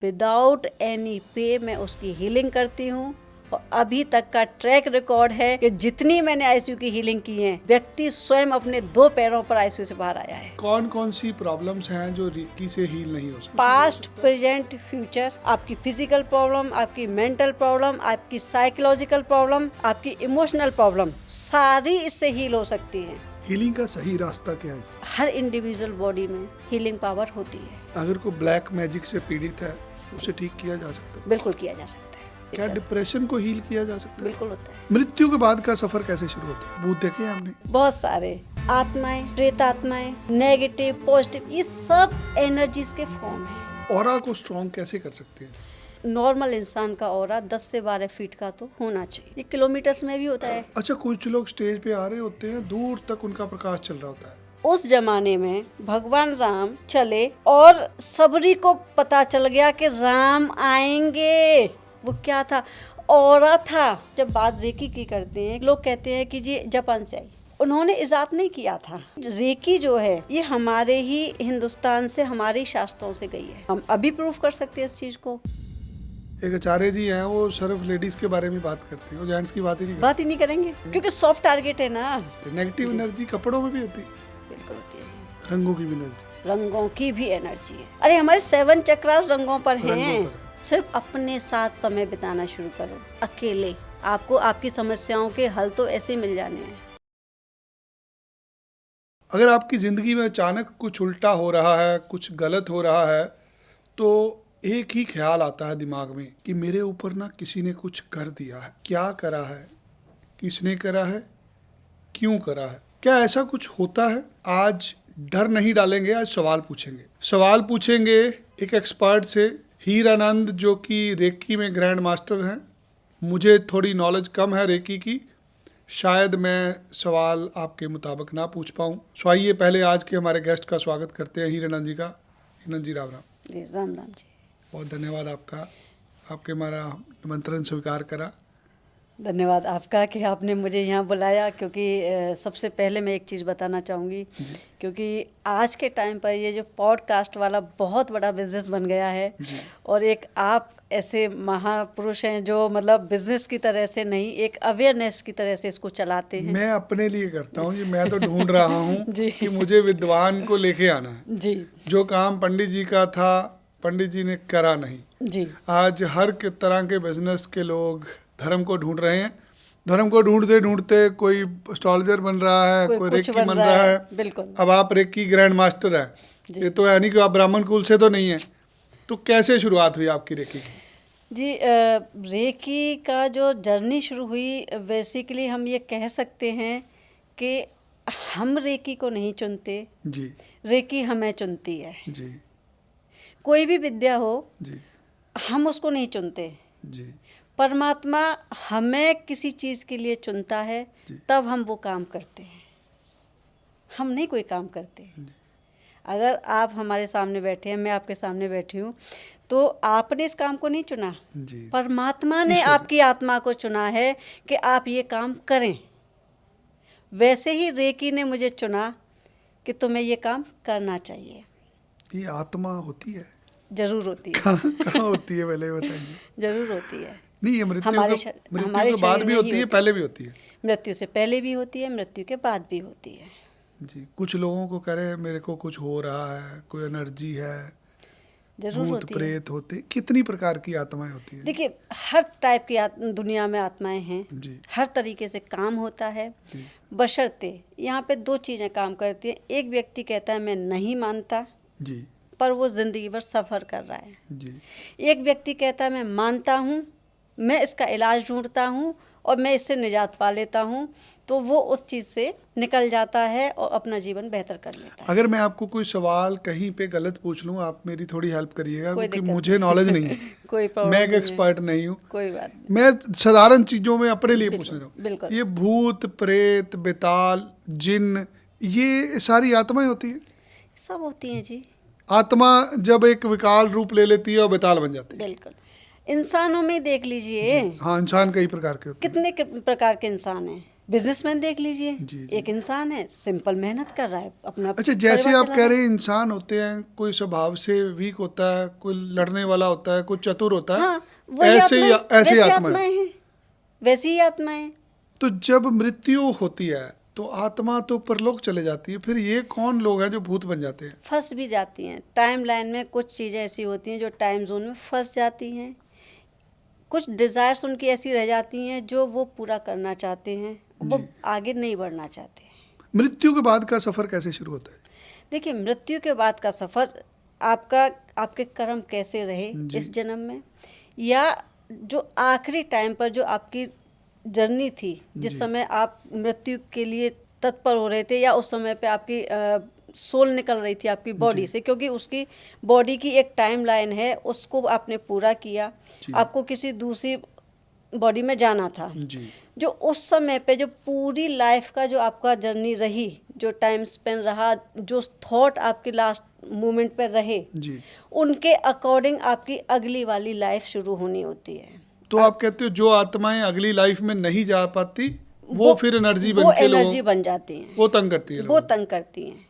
Without any पे मैं उसकी हीलिंग करती हूँ। और अभी तक का ट्रैक रिकॉर्ड है कि जितनी मैंने आईसीयू की हीलिंग की है, व्यक्ति स्वयं अपने 2 पैरों पर आईसीयू से बाहर आया है। कौन कौन सी प्रॉब्लम्स हैं जो रेकी से हील नहीं हो सकती? पास्ट, प्रेजेंट, फ्यूचर, आपकी फिजिकल प्रॉब्लम, आपकी मेंटल प्रॉब्लम, आपकी साइकोलॉजिकल प्रॉब्लम, आपकी इमोशनल प्रॉब्लम, सारी इससे हील हो सकती हैं। हीलिंग का सही रास्ता क्या है? हर इंडिविजुअल बॉडी में हीलिंग पावर होती है। अगर कोई ब्लैक मैजिक से पीड़ित है, उसे ठीक किया जा सकता है? बिल्कुल किया जा सकता है। क्या डिप्रेशन को हील किया जा सकता है? बिल्कुल होता है। मृत्यु के बाद का सफर कैसे शुरू होता है? भूत देखे हैं आपने? बहुत सारे आत्माएं, प्रेत आत्माएं, नेगेटिव, पॉजिटिव, ये सब एनर्जीज के फॉर्म है। ऑरा को स्ट्रॉन्ग कैसे कर सकते हैं? नॉर्मल इंसान का ऑरा 10 से 12 फीट का तो होना चाहिए। ये किलोमीटर्स में भी होता है। अच्छा, कुछ लोग स्टेज पे आ रहे होते हैं, दूर तक उनका प्रकाश चल रहा होता है। उस जमाने में भगवान राम चले और सबरी को पता चल गया कि राम आएंगे। वो क्या था? ऑरा था। जब बात रेकी की करते हैं, लोग कहते हैं कि जी जापान से आई। उन्होंने इजाद नहीं किया था। रेकी जो है ये हमारे ही हिंदुस्तान से, हमारे ही शास्त्रों से गई है। हम अभी प्रूफ कर सकते हैं इस चीज को। एक आचार्य जी हैं, वो सिर्फ लेडीज के बारे में बात करते हैं, वो जेंट्स की बात ही नहीं करेंगे क्योंकि सॉफ्ट टारगेट है ना। करते। नेगेटिव एनर्जी कपड़ों में भी होती है, बिल्कुल होती है। रंगों की भी एनर्जी। रंगों की भी एनर्जी है। अरे हमारे 7 चक्रास रंगों पर हैं। रंगों पर। सिर्फ अपने साथ समय बिताना शुरू करो, अकेले। आपको आपकी समस्याओं के हल तो ऐसे मिल जाने हैं। अगर आपकी जिंदगी में अचानक कुछ उल्टा हो रहा है, कुछ गलत हो रहा है, तो एक ही ख्याल आता है दिमाग में कि मेरे ऊपर ना किसी ने कुछ कर दिया है। क्या करा है, किसने करा है, क्यों करा है? क्या ऐसा कुछ होता है? आज डर नहीं डालेंगे, आज सवाल पूछेंगे। सवाल पूछेंगे एक एक्सपर्ट से, हीरानंद, जो कि रेकी में ग्रैंड मास्टर हैं। मुझे थोड़ी नॉलेज कम है रेकी की, शायद मैं सवाल आपके मुताबिक ना पूछ पाऊँ। सो आइए पहले आज के हमारे गेस्ट का स्वागत करते हैं, हीरानंद जी का। हीरानंद जी, राम राम। जी राम राम जी। बहुत धन्यवाद आपका, आपके हमारा निमंत्रण स्वीकार करा। धन्यवाद आपका कि आपने मुझे यहाँ बुलाया। क्योंकि सबसे पहले मैं एक चीज़ बताना चाहूँगी, क्योंकि आज के टाइम पर ये जो पॉडकास्ट वाला बहुत बड़ा बिजनेस बन गया है, और एक आप ऐसे महापुरुष हैं जो मतलब बिजनेस की तरह से नहीं, एक अवेयरनेस की तरह से इसको चलाते हैं। मैं अपने लिए करता हूँ जी, मैं तो ढूंढ रहा हूँ कि मुझे विद्वान को लेके आना है जी। जो काम पंडित जी का था, पंडित जी ने करा नहीं जी। आज हर तरह के बिजनेस के लोग धर्म को ढूंढ रहे हैं। धर्म को ढूंढते ढूंढते कोई एस्ट्रोलॉजर बन रहा है, कोई रेकी बन रहा है। बिल्कुल। अब आप रेकी ग्रैंड मास्टर हैं। ये तो है नहीं कि आप ब्राह्मण कुल से तो नहीं है। तो कैसे शुरुआत हुई आपकी रेकी की? जी, रेकी का जो जर्नी शुरू हुई, बेसिकली हम ये कह सकते हैं कि हम रेकी को नहीं चुनते जी, रेकी हमें चुनती है। जी, कोई भी विद्या हो जी, हम उसको नहीं चुनते, जी, परमात्मा हमें किसी चीज़ के लिए चुनता है, तब हम वो काम करते हैं। हम नहीं कोई काम करते। अगर आप हमारे सामने बैठे हैं, मैं आपके सामने बैठी हूँ, तो आपने इस काम को नहीं चुना, जी। परमात्मा ने आपकी आत्मा को चुना है कि आप ये काम करें। वैसे ही रेकी ने मुझे चुना कि तुम्हें ये काम करना चाहिए। ये आत्मा होती है? जरूर होती है। कहाँ होती है पहले बताइए। जरूर होती है। नहीं, ये मृत्यु हमारे के बाद भी होती है, पहले भी होती है? मृत्यु से पहले भी होती है, मृत्यु के बाद भी होती है। जी। कुछ लोगों को करे मेरे को कुछ हो रहा है, कोई एनर्जी है, जरूर भूत होती है। प्रेत होते, कितनी प्रकार की आत्माएं होती हैं? देखिए, हर टाइप की दुनिया में आत्माएं हैं। जी, हर तरीके से काम होता है। जी, बशर्ते यहाँ पे 2 चीज़ें काम करती हैं। एक व्यक्ति कहता है मैं नहीं मानता, जी, पर वो ज़िंदगी भर सफ़र कर रहा है। जी, एक व्यक्ति कहता है मैं मानता हूँ, मैं इसका इलाज ढूंढता हूँ और मैं इससे निजात पा लेता हूँ, तो वो उस चीज़ से निकल जाता है और अपना जीवन बेहतर कर लेता है। अगर मैं आपको कोई सवाल कहीं पे गलत पूछ लूँ, आप मेरी थोड़ी हेल्प करिएगा, कोई क्योंकि दिक्कत मुझे नॉलेज नहीं है। कोई प्रॉब्लम मैं एक नहीं है। एक्सपर्ट नहीं हूँ। कोई बात नहीं। मैं साधारण चीज़ों में अपने लिए पूछना बिल्कुल। चाहूँ। ये भूत प्रेत, बेताल, जिन, ये सारी आत्माएं होती हैं? सब होती हैं जी। आत्मा जब एक विकराल रूप ले लेती है और बेताल बन जाती है। बिल्कुल। इंसानों में देख लीजिए, हाँ, इंसान कई प्रकार के होते हैं। कितने प्रकार के इंसान हैं। बिजनेसमैन देख लीजिए, जी, जी। एक इंसान है, सिंपल मेहनत कर रहा है, अपना अच्छा, जैसे परिवार आप चला कह रहा रहे हैं इंसान होते हैं, कोई स्वभाव से वीक होता है, कोई लड़ने वाला होता है, कोई चतुर होता है। है, हाँ, वही ऐसे ही आत्माएं, ऐसे ही वैसी आत्मा है। आत्माएं हैं, वैसी ही आत्माएं। तो जब मृत्यु होती है तो आत्मा तो परलोक चले जाती है, फिर ये कौन लोग हैं जो भूत बन जाते हैं? फंस भी जाती हैं टाइम लाइन में, कुछ चीज़ें ऐसी होती हैं जो टाइम जोन में फंस जाती हैं, कुछ डिज़ायर्स उनकी ऐसी रह जाती हैं जो वो पूरा करना चाहते हैं, वो जी। आगे नहीं बढ़ना चाहते। मृत्यु के बाद का सफर कैसे शुरू होता है? देखिए, मृत्यु के बाद का सफ़र आपका, आपके कर्म कैसे रहे जी। इस जन्म में, या जो आखिरी टाइम पर जो आपकी जर्नी थी, जिस जी। समय आप मृत्यु के लिए तत्पर हो रहे थे, या उस समय पे आपकी सोल निकल रही थी आपकी बॉडी जी। से, क्योंकि उसकी बॉडी की एक टाइम लाइन है, उसको आपने पूरा किया, जी। आपको किसी दूसरी बॉडी में जाना था। जी। जो उस समय पे जो पूरी लाइफ का जो आपका जर्नी रही, जो टाइम स्पेन रहा, जो थॉट आपके लास्ट मोमेंट पे रहे, जी। उनके अकॉर्डिंग आपकी अगली वाली लाइफ शुरू होनी होती है। तो आप कहते हो जो आत्माएं अगली लाइफ में नहीं जा पाती वो फिर एनर्जी बन वो के एनर्जी लोग बन जाती हैं, वो तंग करती है वो लोगों को, तंग करती हैं,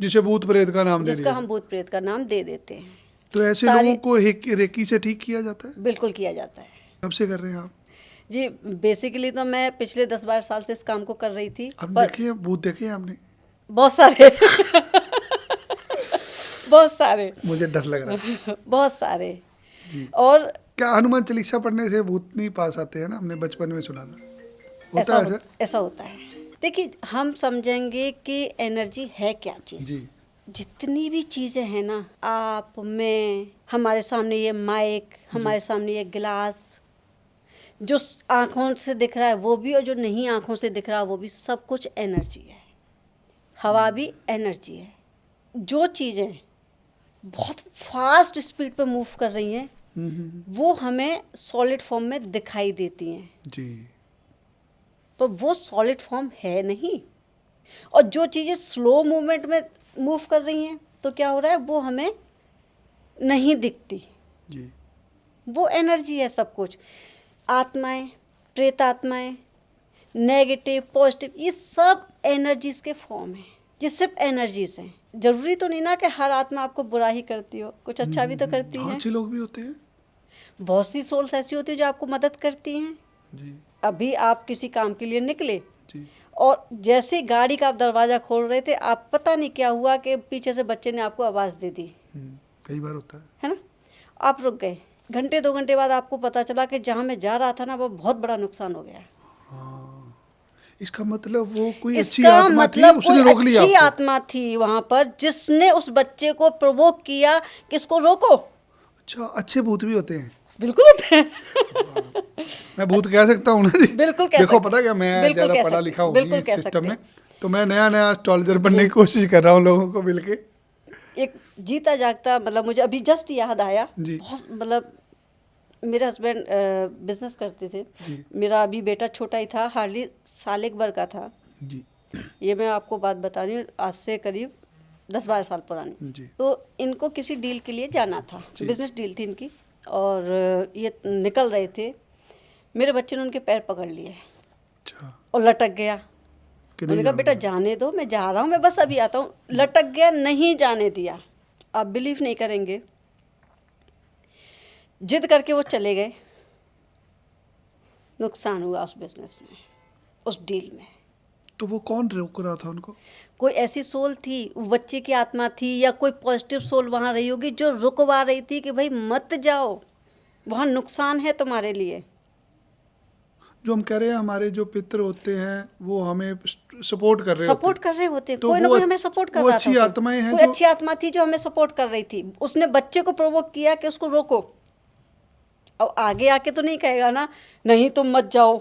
जिसे भूत प्रेत का नाम दे जिसका दिया। हम भूत प्रेत का नाम दे देते हैं। तो ऐसे सारी- लोगों को रेकी से ठीक किया जाता है? बिल्कुल किया जाता है कब से कर रहे हैं आप? जी। बेसिकली तो मैं पिछले 10-12 साल से इस काम को कर रही थी, आपने पर देखे हैं भूत देखे हैं आपने? बहुत सारे बहुत सारे मुझे डर लग रहा है। बहुत सारे। जी। और क्या हनुमान चालीसा पढ़ने से भूत नहीं पास आते हैं ना? हमने बचपन में सुना था। होता है ऐसा? ऐसा होता है। देखिए, हम समझेंगे कि एनर्जी है क्या चीज़। जी। जितनी भी चीज़ें हैं ना, आप, मैं, हमारे सामने ये माइक, हमारे सामने ये गिलास, जो आँखों से दिख रहा है वो भी, और जो नहीं आँखों से दिख रहा है वो भी, सब कुछ एनर्जी है। हवा भी एनर्जी है। जो चीज़ें बहुत फास्ट स्पीड पे मूव कर रही हैं, वो हमें सॉलिड फॉर्म में दिखाई देती हैं, जी। तो वो सॉलिड फॉर्म है नहीं। और जो चीज़ें स्लो मूवमेंट में मूव कर रही हैं, तो क्या हो रहा है, वो हमें नहीं दिखती। जी। वो एनर्जी है सब कुछ। आत्माएं, प्रेत आत्माएं, नेगेटिव पॉजिटिव, ये सब एनर्जीज के फॉर्म हैं। ये सिर्फ एनर्जीज हैं। जरूरी तो नहीं ना कि हर आत्मा आपको बुरा ही करती हो, कुछ अच्छा भी तो करती है। अच्छे लोग भी होते हैं। बहुत सी सोल्स ऐसी होती है जो आपको मदद करती हैं। जी। अभी आप किसी काम के लिए निकले, जी। और जैसे ही गाड़ी का आप दरवाज़ा खोल रहे थे, आप पता नहीं क्या हुआ कि पीछे से बच्चे ने आपको आवाज़ दे दी, कई बार होता है ना। आप रुक गए, घंटे 2 घंटे बाद आपको पता चला कि जहाँ मैं जा रहा था ना, वो बहुत बड़ा नुकसान हो गया। इसका मतलब वो कोई अच्छी इसका आत्मा थी, मतलब उसने कोई रोक लिया अच्छी आपको। आत्मा थी वहाँ पर, जिसने उस बच्चे को प्रोवोक किया कि इसको रोको। अच्छा, अच्छे भूत भी होते हैं? बिल्कुल होते हैं। मैं भूत कह सकता हूँ ना जी? बिल्कुल कह देखो, सकते पता क्या, मैं बिल्कुल ज़्यादा कह पढ़ा सकते लिखा हूँ बिल्कुल इस कह सिस्टम सकते में, तो मैं नया नया एस्ट्रोलॉजर बनने की कोशिश कर रहा हूँ लोगों को मिलके। एक जीता जागता, मतलब मुझे अभी जस्ट याद आया, जी। बहुत, मतलब मेरे हस्बैंड बिजनेस करते थे। जी। मेरा अभी बेटा छोटा ही था, हार्डली साल एक भर का था। जी। ये मैं आपको बात बता रही हूँ, आज से करीब 10-12 साल पुरानी। जी। तो इनको किसी डील के लिए जाना था, जी। बिजनेस डील थी इनकी, और ये निकल रहे थे। मेरे बच्चे ने उनके पैर पकड़ लिए अच्छा। और लटक गया। कि मैंने नहीं कहा, जाना बेटा था? जाने दो, मैं जा रहा हूँ, मैं बस अभी आता हूँ। लटक गया, नहीं जाने दिया। आप बिलीव नहीं करेंगे, जिद करके वो चले गए। नुकसान हुआ उस बिजनेस में, उस डील में। तो वो कौन रोक रहा था उनको? कोई ऐसी सोल थी, वो बच्चे की आत्मा थी, या कोई पॉजिटिव सोल वहाँ रही होगी जो रुकवा रही थी कि भाई मत जाओ, वहाँ नुकसान है तुम्हारे लिए। जो हम कह रहे हैं, हमारे जो पितृ होते हैं वो हमें सपोर्ट कर रहे सपोर्ट होते कर रहे होते, तो कोई ना वो कोई हमें सपोर्ट कर वो रहा अच्छी था। आत्माएं हैं कोई जो- अच्छी आत्मा थी जो हमें सपोर्ट कर रही थी। उसने बच्चे को प्रोवोक किया कि उसको रोको। अब आगे आके तो नहीं कहेगा ना, नहीं तुम मत जाओ।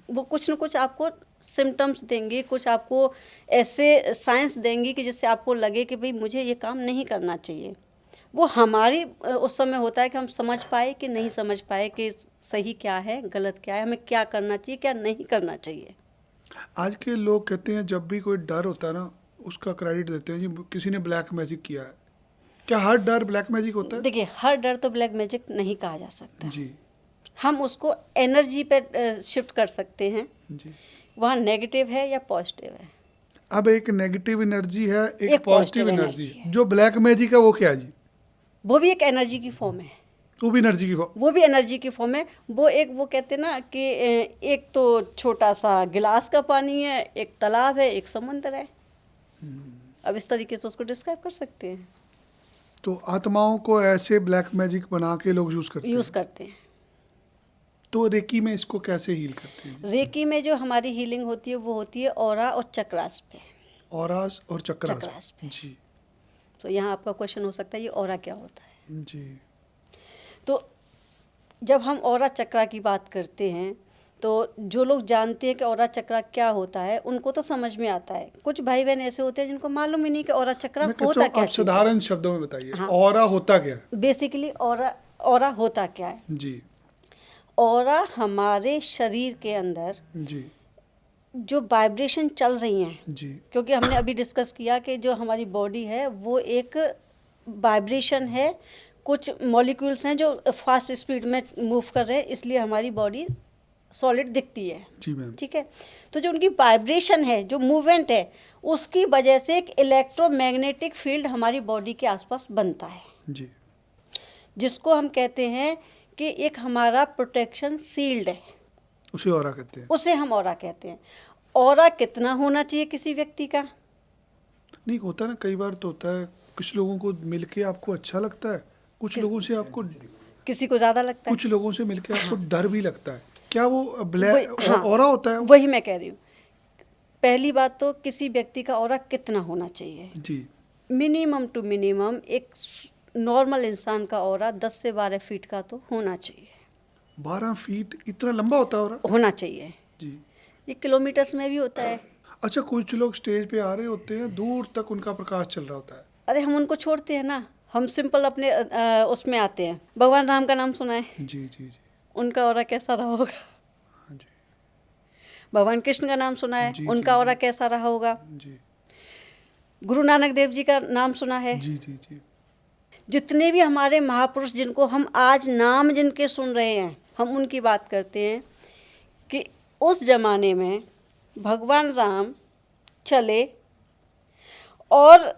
वो कुछ ना कुछ आपको सिम्टम्स देंगे, कुछ आपको ऐसे साइंस देंगी कि जिससे आपको लगे कि भाई मुझे ये काम नहीं करना चाहिए। वो हमारी उस समय होता है कि हम समझ पाए कि नहीं समझ पाए कि सही क्या है, गलत क्या है, हमें क्या करना चाहिए, क्या नहीं करना चाहिए। आज के लोग कहते हैं जब भी कोई डर होता है ना, उसका क्रेडिट देते हैं जी किसी ने ब्लैक मैजिक किया है। क्या हर डर ब्लैक मैजिक होता है? देखिए, हर डर तो ब्लैक मैजिक नहीं कहा जा सकता। जी। हम उसको एनर्जी पे शिफ्ट कर सकते हैं जी। वहाँ नेगेटिव है या पॉजिटिव है? अब एक नेगेटिव एनर्जी है, एक एक पॉजिटिव positive एनर्जी energy है। जो ब्लैक मैजिक है वो क्या है जी? वो भी एक एनर्जी की फॉर्म है। वो भी एनर्जी की वो भी एनर्जी की फॉर्म है। वो कहते हैं ना कि एक तो छोटा सा गिलास का पानी है, एक तालाब है, एक समुद्र है। अब इस तरीके से उसको डिस्क्राइब कर सकते हैं, तो आत्माओं को ऐसे ब्लैक मैजिक बना के लोग यूज करते यूज़ हैं। करते हैं। तो रेकी में इसको कैसे हील करते हैं जी? रेकी में जो हमारी हीलिंग होती है वो होती है ऑरा और चक्रास पे। औरास और चक्रास चक्रास पे। जी। तो यहाँ आपका क्वेश्चन हो सकता है ये ऑरा क्या होता है। जी। तो जब हम ऑरा चक्रा की बात करते हैं तो जो लोग जानते हैं कि ऑरा चक्रा क्या होता है उनको तो समझ में आता है। कुछ भाई बहन ऐसे होते हैं जिनको मालूम ही नहीं कि ऑरा चक्रा मैं कहता होता हूँ क्या आप साधारण शब्दों में बताइए, हाँ। ऑरा होता क्या है? बेसिकली ऑरा होता क्या है? जी। ऑरा हमारे शरीर के अंदर जी। जो वाइब्रेशन चल रही हैं, जी। क्योंकि हमने अभी डिस्कस किया कि जो हमारी बॉडी है वो एक वाइब्रेशन है। कुछ मॉलिक्यूल्स हैं जो फास्ट स्पीड में मूव कर रहे हैं, इसलिए हमारी बॉडी सॉलिड दिखती है। जी मैम। ठीक है। तो जो उनकी वाइब्रेशन है, जो मूवमेंट है, उसकी वजह से एक इलेक्ट्रोमैग्नेटिक फील्ड हमारी बॉडी के आसपास बनता है, जी। जिसको हम कहते हैं कि एक हमारा प्रोटेक्शन शील्ड है। उसे ऑरा कहते हैं। उसे हम ऑरा कहते हैं। ऑरा कितना होना चाहिए किसी व्यक्ति का? नहीं होता ना, कई बार तो होता है कुछ लोगों को मिलके आपको अच्छा लगता है, कुछ लोगों से आपको, किसी को ज़्यादा लगता है। कुछ लोगों से मिलके आपको डर भी लगता है। क्या वो ब्लैक हाँ, ऑरा होता है? वही मैं कह रही हूँ। पहली बात तो किसी व्यक्ति का ऑरा कितना होना चाहिए? जी। मिनिमम टू मिनिमम एक नॉर्मल इंसान का ऑरा 10 से 12 फीट का तो होना चाहिए। 12 फीट इतना लंबा होता है ऑरा? होना चाहिए। जी। ये किलोमीटर्स में भी होता है। अच्छा, कुछ लोग स्टेज पे आ रहे होते हैं, दूर तक उनका प्रकाश चल रहा होता है। अरे हम उनको छोड़ते हैं ना, हम सिंपल अपने उसमें आते हैं। भगवान राम का नाम सुना है? जी जी जी। उनका ऑरा कैसा रहा होगा? हाँ जी। भगवान कृष्ण का नाम सुना है? जी, उनका जी, ऑरा जी। कैसा रहा होगा? जी गुरु नानक देव जी का नाम सुना है? जी जी जी। जितने भी हमारे महापुरुष जिनको हम आज नाम जिनके सुन रहे हैं, हम उनकी बात करते हैं कि उस जमाने में भगवान राम चले और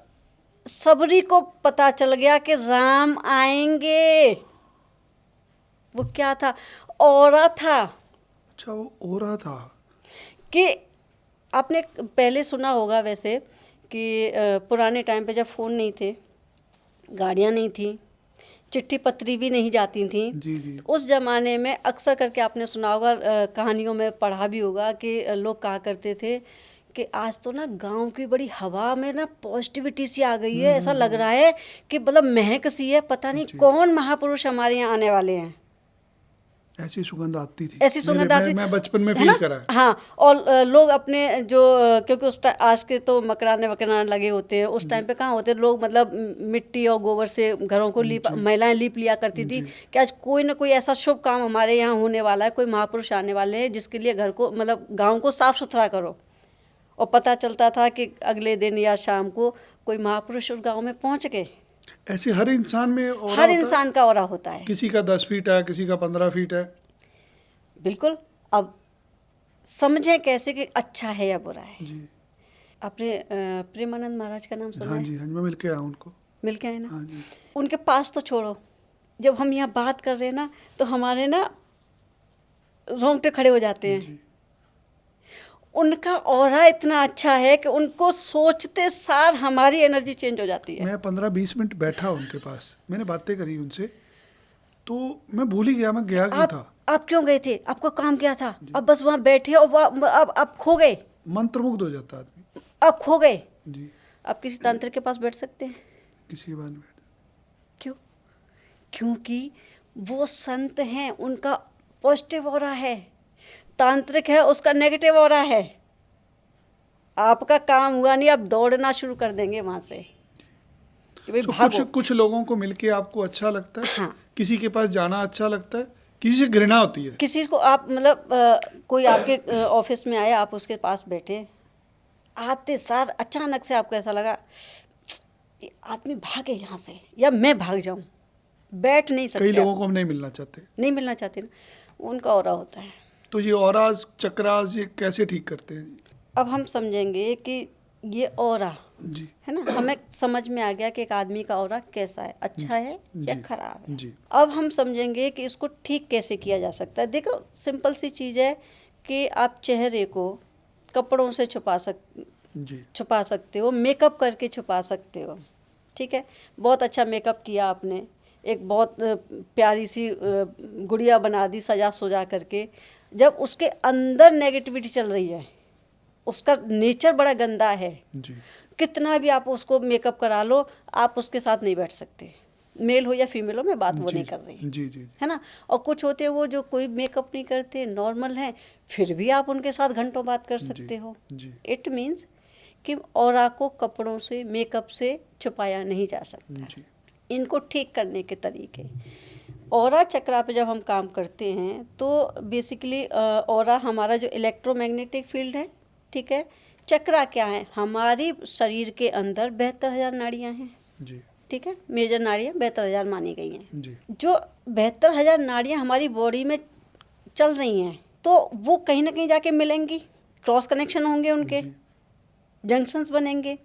सबरी को पता चल गया कि राम आएंगे। वो क्या था? ऑरा था। अच्छा, वो ऑरा था। कि आपने पहले सुना होगा वैसे कि पुराने टाइम पे जब फ़ोन नहीं थे, गाड़ियाँ नहीं थी, चिट्ठी पत्री भी नहीं जाती थी, जी जी। तो उस ज़माने में अक्सर करके आपने सुना होगा, कहानियों में पढ़ा भी होगा कि लोग कहा करते थे कि आज तो ना गांव की बड़ी हवा में ना पॉजिटिविटी सी आ गई है, ऐसा लग रहा है कि मतलब महक सी है, पता नहीं जी। कौन महापुरुष हमारे यहाँ आने वाले हैं। ऐसी सुगंध आती थी। ऐसी सुगंध आती, मैं बचपन में है फील ना? करा है। हाँ, और लोग अपने जो क्योंकि उस टाइम आज के तो मकराने वकराने लगे होते हैं, उस टाइम पे कहाँ होते लोग, मतलब मिट्टी और गोबर से घरों को महिलाएं लीप लिया करती थी कि आज कोई ना कोई ऐसा शुभ काम हमारे यहाँ होने वाला है, कोई महापुरुष आने वाले हैं जिसके लिए घर को, मतलब गाँव को साफ सुथरा करो। और पता चलता था कि अगले दिन या शाम को कोई महापुरुष उस गाँव में पहुँच गए। ऐसे हर इंसान में ऑरा हर होता है? इंसान का ऑरा होता है। किसी का 10 फीट है, किसी का 15 फीट है। बिल्कुल। अब समझें कैसे कि अच्छा है या बुरा है। जी। आपने प्रेमानंद महाराज का नाम सुना हाँ है? जी, हाँ जी, मैं मिल के आया उनको। मिल के आए ना? हाँ जी। उनके पास तो छोड़ो, जब हम यहाँ बात कर रहे हैं ना तो हमारे ना रोंगटे खड़े हो जाते हैं। जी। उनका ऑरा इतना अच्छा है कि उनको सोचते सार हमारी एनर्जी चेंज हो जाती है। मैं 15-20 मिनट बैठा उनके पास, मैंने बातें करी उनसे, तो मैं भूल ही गया मैं गया क्यों था। आप क्यों गए थे? आपको काम क्या था? अब बस वहाँ बैठे और अब आप खो गए। मंत्रमुग्ध हो जाता आदमी। अब खो गए। जी। आप किसी तांत्रिक के पास बैठ सकते हैं? किसी के बाद में बैठा। क्यों? क्योंकि वो संत हैं, उनका पॉजिटिव ऑरा है। तांत्रिक है, उसका नेगेटिव ऑरा है। आपका काम हुआ नहीं, आप दौड़ना शुरू कर देंगे वहां से कि भाई तो भागो। कुछ लोगों को मिलके आपको अच्छा लगता है, हाँ। किसी के पास जाना अच्छा लगता है, किसी से घृणा होती है। किसी को आप मतलब कोई आपके ऑफिस में आए, आप उसके पास बैठे, आते सार अचानक से आपको ऐसा लगा ये आदमी भागे यहाँ से या मैं भाग जाऊँ, बैठ नहीं सकते। कई लोगों को हम नहीं मिलना चाहते। नहीं मिलना चाहते ना, उनका ऑरा होता है। तो ये ऑराज चक्रास ये कैसे ठीक करते हैं? अब हम समझेंगे कि ये ऑरा जी है ना, हमें समझ में आ गया कि एक आदमी का ऑरा कैसा है, अच्छा है या जी खराब है। जी अब हम समझेंगे कि इसको ठीक कैसे किया जा सकता है। देखो सिंपल सी चीज़ है कि आप चेहरे को कपड़ों से जी छुपा सकते हो, मेकअप करके छुपा सकते हो। ठीक है, बहुत अच्छा मेकअप किया आपने, एक बहुत प्यारी सी गुड़िया बना दी सजा सुजा करके, जब उसके अंदर नेगेटिविटी चल रही है, उसका नेचर बड़ा गंदा है, जी कितना भी आप उसको मेकअप करा लो, आप उसके साथ नहीं बैठ सकते। मेल हो या फीमेल हो, मैं बात वो जी नहीं कर रही, जी जी है ना। और कुछ होते हैं वो जो कोई मेकअप नहीं करते, नॉर्मल हैं, फिर भी आप उनके साथ घंटों बात कर सकते हो। जी इट मीन्स कि ऑरा को कपड़ों से, मेकअप से छुपाया नहीं जा सकता। जी इनको ठीक करने के तरीके, ऑरा चक्रा पे जब हम काम करते हैं तो बेसिकली ऑरा हमारा जो इलेक्ट्रोमैग्नेटिक फील्ड है, ठीक है। चक्रा क्या है, हमारी शरीर के अंदर 72,000 नाड़ियाँ हैं, जी ठीक है। मेजर नाड़ियाँ 72,000 मानी गई हैं। जी जो 72,000 नाड़ियाँ हमारी बॉडी में चल रही हैं, तो वो कहीं ना कहीं जाके मिलेंगी, क्रॉस कनेक्शन होंगे, उनके जी जंक्शंस बनेंगे।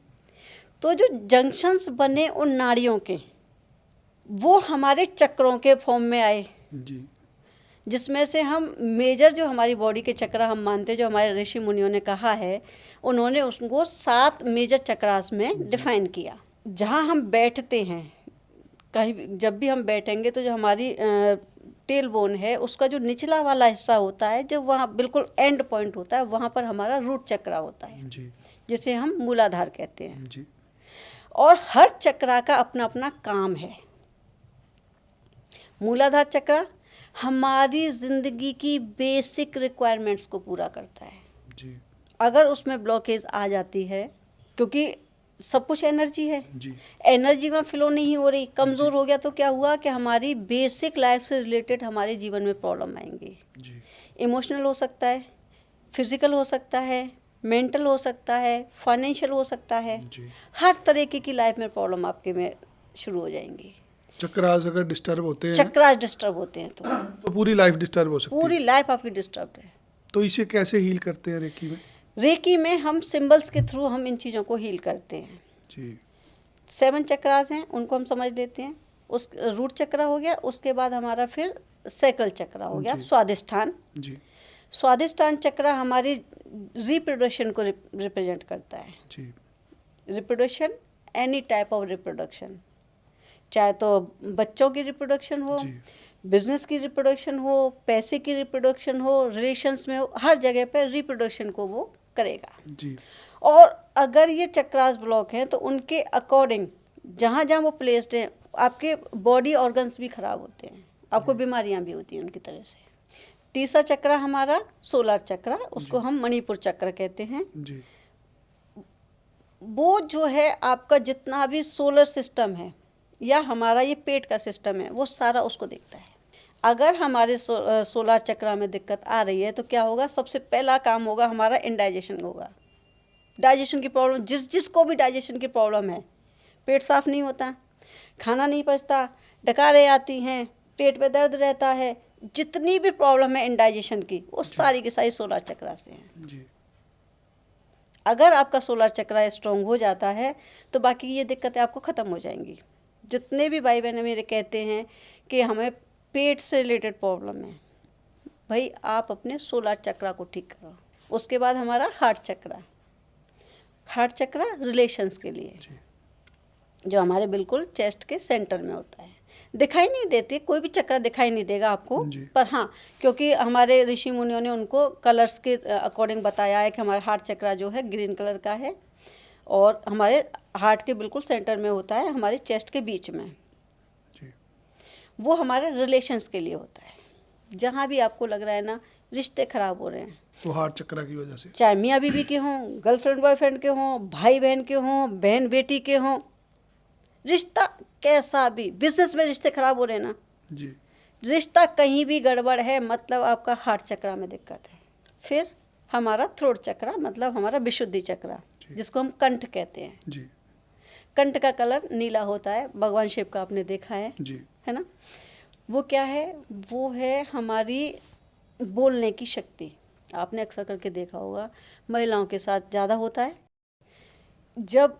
तो जो जंक्शंस बने उन नाड़ियों के, वो हमारे चक्रों के फॉर्म में आए, जी जिसमें से हम मेजर जो हमारी बॉडी के चक्र हम मानते हैं, जो हमारे ऋषि मुनियों ने कहा है, उन्होंने उसको 7 मेजर चक्रास में डिफाइन किया। जहाँ हम बैठते हैं, कहीं जब भी हम बैठेंगे तो जो हमारी टेल बोन है, उसका जो निचला वाला हिस्सा होता है, जो वहाँ बिल्कुल एंड पॉइंट होता है, वहाँ पर हमारा रूट चक्रा होता है, जी जिसे हम मूलाधार कहते हैं। जी और हर चक्रा का अपना अपना काम है। मूलाधार चक्रा हमारी ज़िंदगी की बेसिक रिक्वायरमेंट्स को पूरा करता है। जी अगर उसमें ब्लॉकेज आ जाती है, क्योंकि सब कुछ एनर्जी है, जी एनर्जी में फ्लो नहीं हो रही, कमज़ोर हो गया, तो क्या हुआ कि हमारी बेसिक लाइफ से रिलेटेड हमारे जीवन में प्रॉब्लम आएंगी। जी इमोशनल हो सकता है, फिजिकल हो सकता है, मेंटल हो सकता है, फाइनेंशियल हो सकता है, जी हर तरीके की लाइफ में प्रॉब्लम आपके में शुरू हो जाएंगी। चक्रास अगर डिस्टर्ब होते हैं चक्रास डिस्टर्ब होते हैं तो पूरी लाइफ डिस्टर्ब हो सकती पूरी है। लाइफ आपकी डिस्टर्ब है। तो इसे कैसे हील करते हैं रेकी में? रेकी में हम सिंबल्स के थ्रू हम इन चीज़ों को हील करते हैं। जी 7 चक्रास हैं, उनको हम समझ लेते हैं। उस रूट चक्रा हो गया, उसके बाद हमारा फिर सैक्रल चक्रा हो गया, जी। स्वादिष्ठान। जी स्वादिष्ठान चक्रा हमारी रिप्रोडक्शन को रिप्रेजेंट करता है। जी reproduction, any type of reproduction, चाहे तो बच्चों की रिप्रोडक्शन हो, जी बिजनेस की रिप्रोडक्शन हो, पैसे की रिप्रोडक्शन हो, रिलेशंस में हो, हर जगह पर रिप्रोडक्शन को वो करेगा। जी और अगर ये चक्रास ब्लॉक हैं तो उनके अकॉर्डिंग जहाँ जहाँ वो प्लेस्ड हैं, आपके बॉडी ऑर्गन्स भी खराब होते हैं, आपको बीमारियाँ भी होती हैं उनकी तरह से। तीसरा चक्रा हमारा सोलर चक्रा, उसको हम मणिपुर चक्र कहते हैं। जी वो जो है आपका जितना भी सोलर सिस्टम है या हमारा ये पेट का सिस्टम है, वो सारा उसको देखता है। अगर हमारे सोलर चक्रा में दिक्कत आ रही है तो क्या होगा, सबसे पहला काम होगा हमारा इंडाइजेशन होगा। डाइजेशन की प्रॉब्लम, जिसको भी डाइजेशन की प्रॉब्लम है, पेट साफ नहीं होता, खाना नहीं पचता, डकारें आती हैं, पेट में दर्द रहता है, जितनी भी प्रॉब्लम है इंडाइजेशन की, वो सारी की सारी सोलर चक्रा से हैं। जी अगर आपका सोलर चक्रा स्ट्रॉन्ग हो जाता है तो बाकी ये दिक्कतें आपको ख़त्म हो जाएंगी। जितने भी भाई बहन मेरे कहते हैं कि हमें पेट से रिलेटेड प्रॉब्लम है, भाई आप अपने सोलर चक्रा को ठीक करो। उसके बाद हमारा हार्ट चक्रा, हार्ट चक्रा रिलेशंस के लिए, जी जो हमारे बिल्कुल चेस्ट के सेंटर में होता है। दिखाई नहीं देती, कोई भी चक्र दिखाई नहीं देगा आपको, जी। पर हाँ, क्योंकि हमारे ऋषि मुनियों ने उनको कलर्स के अकॉर्डिंग बताया है कि हमारा हार्ट चक्रा जो है ग्रीन कलर का है और हमारे हार्ट के बिल्कुल सेंटर में होता है, हमारे चेस्ट के बीच में। जी वो हमारे रिलेशंस के लिए होता है। जहाँ भी आपको लग रहा है ना रिश्ते खराब हो रहे हैं, तो हार्ट चक्रा की वजह से, चाहे मियाँ बीवी के हों, गर्लफ्रेंड बॉयफ्रेंड के हों, भाई बहन के हों, बहन बेटी के हों, रिश्ता कैसा भी, बिजनेस में रिश्ते खराब हो रहे हैं ना, जी रिश्ता कहीं भी गड़बड़ है, मतलब आपका हार्ट चक्रा में दिक्कत है। फिर हमारा थ्रोट चक्रा, मतलब हमारा विशुद्धि चक्रा, जी। जिसको हम कंठ कहते हैं। जी कंठ का कलर नीला होता है, भगवान शिव का आपने देखा जी है ना। वो क्या है, वो है हमारी बोलने की शक्ति। आपने अक्सर करके देखा होगा, महिलाओं के साथ ज़्यादा होता है। जब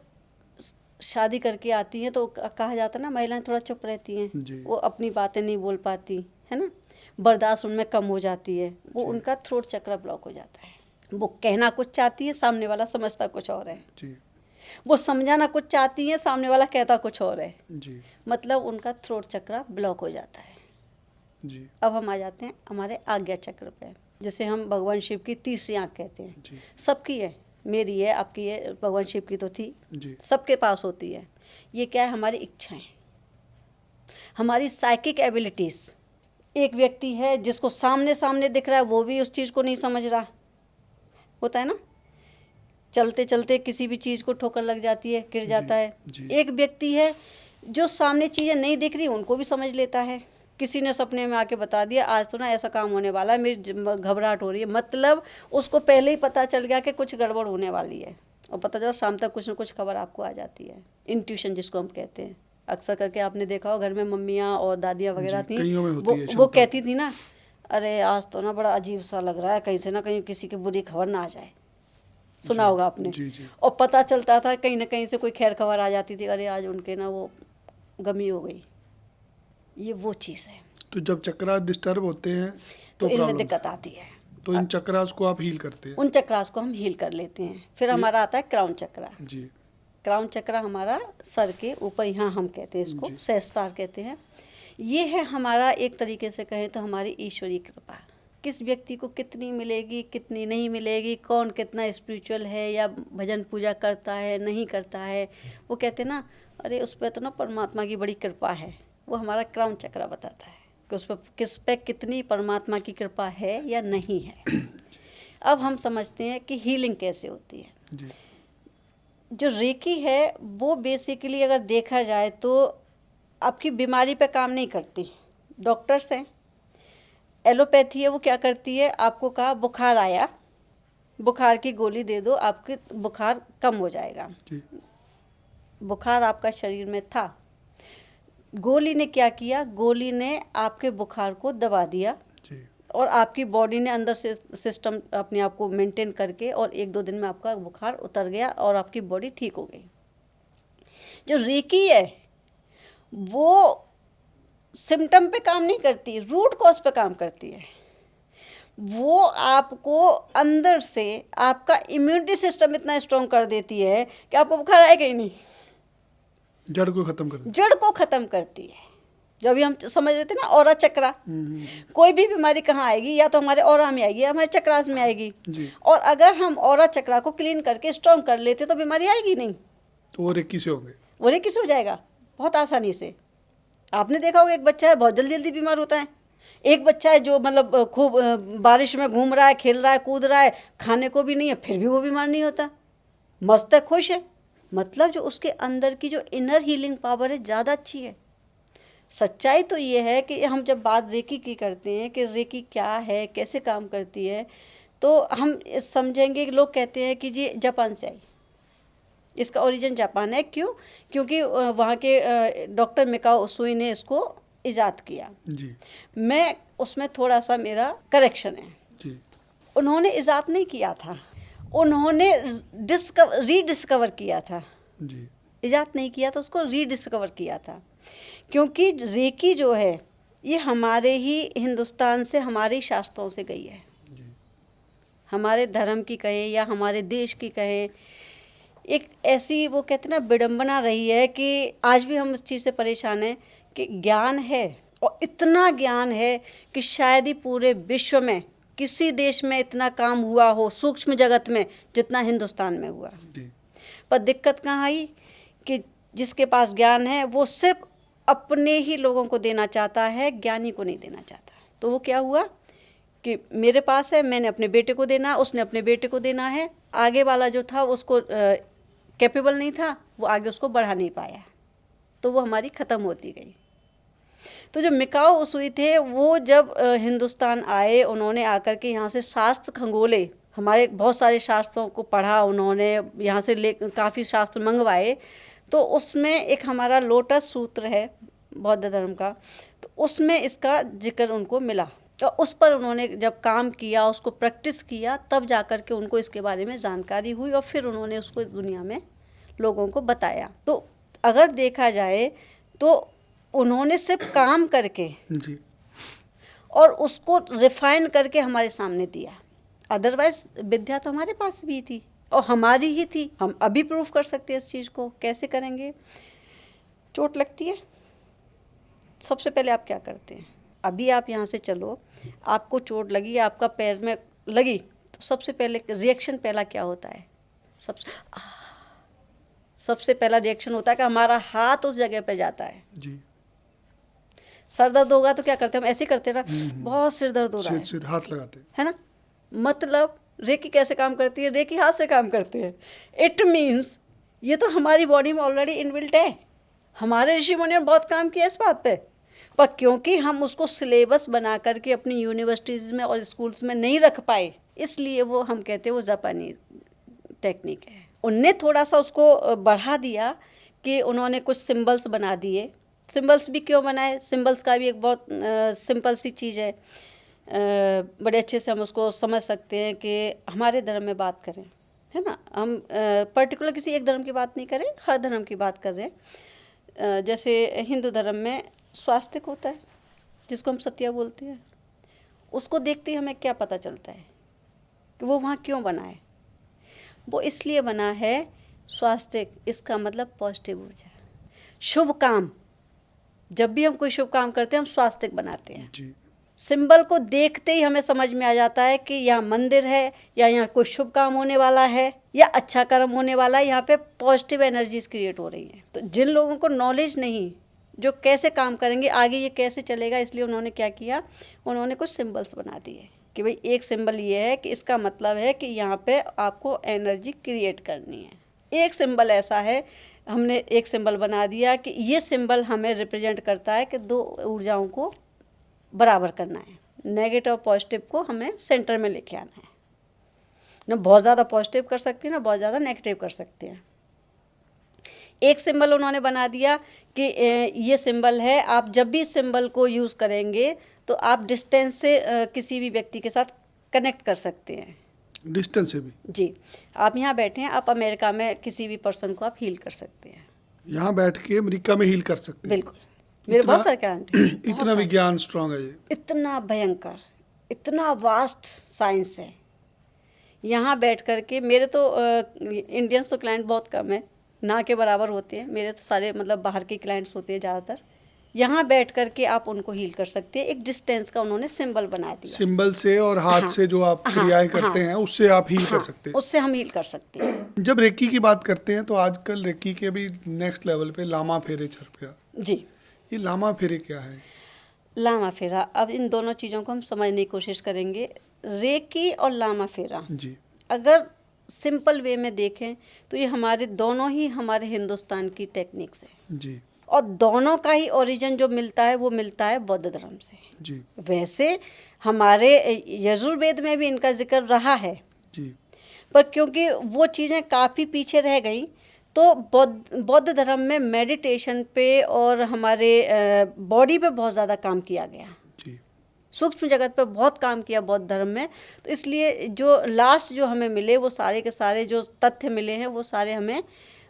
शादी करके आती हैं तो कहा जाता है ना, महिलाएं थोड़ा चुप रहती हैं, जी। वो अपनी बातें नहीं बोल पाती है ना, बर्दाश्त उनमें कम हो जाती है, वो जी। उनका थ्रोट चक्र ब्लॉक हो जाता है। वो कहना कुछ चाहती है, सामने वाला समझता कुछ और है। जी। वो समझाना कुछ चाहती है, सामने वाला कहता कुछ और है। जी। मतलब उनका थ्रोट चक्र ब्लॉक हो जाता है। जी। अब हम आ जाते हैं हमारे आज्ञा चक्र पे, जिसे हम भगवान शिव की तीसरी आँख कहते हैं। जी। सबकी है, मेरी है, आपकी है, भगवान शिव की तो थी, जी। सबके पास होती है। ये क्या है? हमारी इच्छाएं, हमारी साइकिक एबिलिटीज़। एक व्यक्ति है जिसको सामने सामने दिख रहा है, वो भी उस चीज़ को नहीं समझ रहा, होता है ना, चलते चलते किसी भी चीज़ को ठोकर लग जाती है, गिर जाता है। जी। एक व्यक्ति है जो सामने चीज़ें नहीं दिख रही, उनको भी समझ लेता है। किसी ने सपने में आके बता दिया, आज तो ना ऐसा काम होने वाला है, मेरी घबराहट हो रही है, मतलब उसको पहले ही पता चल गया कि कुछ गड़बड़ होने वाली है, और पता चला शाम तक कुछ ना कुछ खबर आपको आ जाती है। इंट्यूशन जिसको हम कहते हैं। अक्सर करके आपने देखा हो, घर में मम्मियाँ और दादियाँ वगैरह जी, थी, कईयों में होती है वो क्षमता। कहती थी ना, अरे आज तो ना बड़ा अजीब सा लग रहा है, कहीं से ना कहीं किसी की बुरी खबर ना आ जाए। सुना जी। होगा आपने। जी। जी। और पता चलता था कहीं ना कहीं से कोई खैर खबर आ जाती थी, अरे आज उनके ना वो गमी हो गई। ये वो चीज़ है। तो जब चक्रास डिस्टर्ब होते हैं तो इनमें प्रॉब्लम, दिक्कत आती है। तो इन चक्रास को आप हील करते हैं। उन चक्रास को हम हील कर लेते हैं। फिर हमारा आता है क्राउन चक्रा। जी। क्राउन चक्रा हमारा सर के ऊपर, यहाँ हम कहते हैं इसको जी। सहस्त्रार कहते हैं। ये है हमारा, एक तरीके से कहें तो हमारी ईश्वरीय कृपा। किस व्यक्ति को कितनी मिलेगी, कितनी नहीं मिलेगी, कौन कितना स्पिरिचुअल है या भजन पूजा करता है नहीं करता है, वो कहते हैं ना, अरे उस पर तो ना परमात्मा की बड़ी कृपा है। वो हमारा क्राउन चक्रा बताता है कि उस पर किस पे कितनी परमात्मा की कृपा है या नहीं है। अब हम समझते हैं कि हीलिंग कैसे होती है। जी। जो रेकी है वो बेसिकली अगर देखा जाए तो आपकी बीमारी पे काम नहीं करती। डॉक्टर्स हैं, एलोपैथी है, वो क्या करती है, आपको कहा बुखार आया, बुखार की गोली दे दो, आपके बुखार कम हो जाएगा। जी। बुखार आपका शरीर में था, गोली ने क्या किया, गोली ने आपके बुखार को दबा दिया, जी। और आपकी बॉडी ने अंदर से सिस्टम अपने आप को मेंटेन करके, और 1-2 दिन में आपका बुखार उतर गया और आपकी बॉडी ठीक हो गई। जो रेकी है वो सिम्टम पे काम नहीं करती, रूट कॉज पे काम करती है। वो आपको अंदर से, आपका इम्यूनिटी सिस्टम इतना स्ट्रॉन्ग कर देती है कि आपको बुखार आएगा ही नहीं, जड़ को खत्म कर देते जड़ को ख़त्म करती है। जो अभी हम समझ रहे थे ना, ऑरा चक्रा, हैं। कोई भी बीमारी कहाँ आएगी, या तो हमारे ऑरा में आएगी या हमारे चक्रास में आएगी। जी। और अगर हम ऑरा चक्रा को क्लीन करके स्ट्रॉन्ग कर लेते तो बीमारी आएगी नहीं, तो वो रेकी से होंगे। वो रेकी हो जाएगा बहुत आसानी से। आपने देखा होगा, एक बच्चा है बहुत जल्दी जल्दी बीमार होता है, एक बच्चा है जो मतलब खूब बारिश में घूम रहा है, खेल रहा है, कूद रहा है, खाने को भी नहीं है, फिर भी वो बीमार नहीं होता, मस्त है, खुश है। मतलब जो उसके अंदर की जो इनर हीलिंग पावर है ज़्यादा अच्छी है। सच्चाई तो ये है कि हम जब बात रेकी की करते हैं कि रेकी क्या है, कैसे काम करती है, तो हम समझेंगे कि लोग कहते हैं कि जी जापान से आई, इसका ओरिजिन जापान है। क्यों? क्योंकि वहाँ के डॉक्टर मिकाओ उसुई ने इसको इजाद किया। जी। मैं उसमें थोड़ा सा मेरा करेक्शन है। जी। उन्होंने इजाद नहीं किया था, उन्होंने रीडिस्कवर किया था। जी। इजाद नहीं किया था, उसको रीडिस्कवर किया था। क्योंकि रेकी जो है ये हमारे ही हिंदुस्तान से, हमारे ही शास्त्रों से गई है। जी। हमारे धर्म की कहें या हमारे देश की कहें, एक ऐसी वो कहते हैं ना विडंबना रही है कि आज भी हम इस चीज़ से परेशान हैं कि ज्ञान है, और इतना ज्ञान है कि शायद ही पूरे विश्व में किसी देश में इतना काम हुआ हो सूक्ष्म जगत में जितना हिंदुस्तान में हुआ। जी। पर दिक्कत कहाँ आई कि जिसके पास ज्ञान है वो सिर्फ अपने ही लोगों को देना चाहता है, ज्ञानी को नहीं देना चाहता। तो वो क्या हुआ कि मेरे पास है, मैंने अपने बेटे को देना, उसने अपने बेटे को देना है, आगे वाला जो था उसको कैपेबल नहीं था, वो आगे उसको बढ़ा नहीं पाया, तो वो हमारी ख़त्म होती गई। तो जो मिकाओ उसुई थे वो जब हिंदुस्तान आए, उन्होंने आकर के यहाँ से शास्त्र खंगोले, हमारे बहुत सारे शास्त्रों को पढ़ा उन्होंने, यहाँ से काफ़ी शास्त्र मंगवाए। तो उसमें एक हमारा लोटस सूत्र है बौद्ध धर्म का, तो उसमें इसका जिक्र उनको मिला तो उस पर उन्होंने जब काम किया, उसको प्रैक्टिस किया, तब जा कर के उनको इसके बारे में जानकारी हुई और फिर उन्होंने उसको दुनिया में लोगों को बताया। तो अगर देखा जाए तो उन्होंने सिर्फ काम करके जी और उसको रिफाइन करके हमारे सामने दिया। अदरवाइज विद्या तो हमारे पास भी थी और हमारी ही थी। हम अभी प्रूफ कर सकते हैं इस चीज़ को। कैसे करेंगे? चोट लगती है, सबसे पहले आप क्या करते हैं? अभी आप यहाँ से चलो, आपको चोट लगी, आपका पैर में लगी, तो सबसे पहले रिएक्शन पहला क्या होता है? सबसे पहला रिएक्शन होता है कि हमारा हाथ उस जगह पे जाता है। जी। सर दर्द होगा तो क्या करते हैं? हम ऐसे ही करते ना, बहुत सिर दर्द हो रहा है, सिर हाथ लगाते हैं, है ना। मतलब रेकी कैसे काम करती है? रेकी हाथ से काम करते हैं। इट मीन्स ये तो हमारी बॉडी में ऑलरेडी इनबिल्ट है। हमारे ऋषि मुनियों ने बहुत काम किया इस बात पे, पर क्योंकि हम उसको सिलेबस बना करके अपनी यूनिवर्सिटीज़ में और स्कूल्स में नहीं रख पाए, इसलिए वो हम कहते हैं वो जापानी टेक्निक है। उनने थोड़ा सा उसको बढ़ा दिया कि उन्होंने कुछ सिंबल्स बना दिए। सिंबल्स भी क्यों बनाए? सिंबल्स का भी एक बहुत सिंपल सी चीज़ है, बड़े अच्छे से हम उसको समझ सकते हैं कि हमारे धर्म में बात करें, है ना, हम पर्टिकुलर किसी एक धर्म की बात नहीं करें, हर धर्म की बात कर रहे हैं। जैसे हिंदू धर्म में स्वास्तिक होता है, जिसको हम सत्या बोलते हैं। उसको देखते ही हमें क्या पता चलता है कि वो वहाँ क्यों बना है? वो इसलिए बना है स्वास्तिक, इसका मतलब पॉजिटिव ऊर्जा, शुभ काम। जब भी हम कोई शुभ काम करते हैं हम स्वास्तिक बनाते हैं। जी। सिंबल को देखते ही हमें समझ में आ जाता है कि यहाँ मंदिर है, या यहाँ कोई शुभ काम होने वाला है, या अच्छा कर्म होने वाला है, यहाँ पे पॉजिटिव एनर्जीज क्रिएट हो रही हैं। तो जिन लोगों को नॉलेज नहीं, जो कैसे काम करेंगे, आगे ये कैसे चलेगा, इसलिए उन्होंने क्या किया, उन्होंने कुछ सिंबल्स बना दिए कि भाई एक सिंबल ये है कि इसका मतलब है कि यहाँ पे आपको एनर्जी क्रिएट करनी है। एक सिंबल ऐसा है, हमने एक सिंबल बना दिया कि ये सिंबल हमें रिप्रेजेंट करता है कि दो ऊर्जाओं को बराबर करना है। नेगेटिव और पॉजिटिव को हमें सेंटर में लेके आना है। ना बहुत ज़्यादा पॉजिटिव कर सकते हैं, ना बहुत ज़्यादा नेगेटिव कर सकते हैं। एक सिंबल उन्होंने बना दिया कि ये सिंबल है, आप जब भी इस सिंबल को यूज़ करेंगे तो आप डिस्टेंस से किसी भी व्यक्ति के साथ कनेक्ट कर सकते हैं। डिस्टेंस से भी? जी। आप यहाँ बैठे हैं, आप अमेरिका में किसी भी पर्सन को आप हील कर सकते हैं। यहाँ बैठ के अमेरिका में हील कर सकते हैं? बिल्कुल। मेरे बहुत सारे क्लाइंट हैं। इतना विज्ञान स्ट्रांग है ये? इतना भयंकर, इतना वास्ट साइंस है। यहाँ बैठ कर के मेरे तो इंडियंस तो क्लाइंट बहुत कम है, ना के बराबर होते हैं। मेरे तो सारे मतलब बाहर के क्लाइंट्स होते हैं ज़्यादातर। यहाँ बैठ कर के आप उनको हील कर सकते हैं। एक डिस्टेंस का उन्होंने सिंबल बना दिया। सिंबल से और हाथ से जो आप क्रियाएं करते हैं उससे आप हील कर सकते हैं? उससे हम हील कर सकते हैं। जब रेकी की बात करते हैं तो आजकल रेकी के भी नेक्स्ट लेवल पे लामा फेरे चल गया। जी। ये लामा फेरे क्या है? लामा फेरा, अब इन दोनों चीज़ों को हम समझने की कोशिश करेंगे। रेकी और लामा फेरा जी। अगर सिंपल वे में देखें तो ये हमारे दोनों ही हमारे हिंदुस्तान की टेक्निक्स है जी। और दोनों का ही ओरिजिन जो मिलता है वो मिलता है बौद्ध धर्म से। जी। वैसे हमारे यजुर्वेद में भी इनका जिक्र रहा है, जी। पर क्योंकि वो चीज़ें काफ़ी पीछे रह गई तो बौद्ध धर्म में मेडिटेशन पे और हमारे बॉडी पे बहुत ज़्यादा काम किया गया। जी। सूक्ष्म जगत पे बहुत काम किया बौद्ध धर्म में। तो इसलिए जो लास्ट जो हमें मिले वो सारे के सारे जो तथ्य मिले हैं वो सारे हमें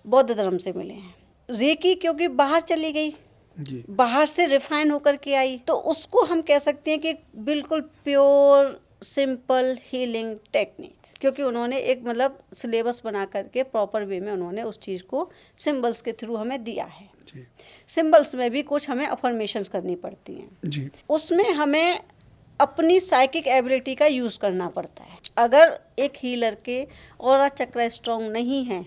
बौद्ध धर्म से मिले हैं। रेकी क्योंकि बाहर चली गई, जी। बाहर से रिफाइन होकर के आई, तो उसको हम कह सकते हैं कि बिल्कुल प्योर सिंपल हीलिंग टेक्निक, क्योंकि उन्होंने एक मतलब सिलेबस बना करके प्रॉपर वे में उन्होंने उस चीज़ को सिंबल्स के थ्रू हमें दिया है। जी। सिंबल्स में भी कुछ हमें अफर्मेशंस करनी पड़ती हैं। जी। उसमें हमें अपनी साइकिक एबिलिटी का यूज़ करना पड़ता है। अगर एक हीलर के ऑरा चक्र स्ट्रॉन्ग नहीं है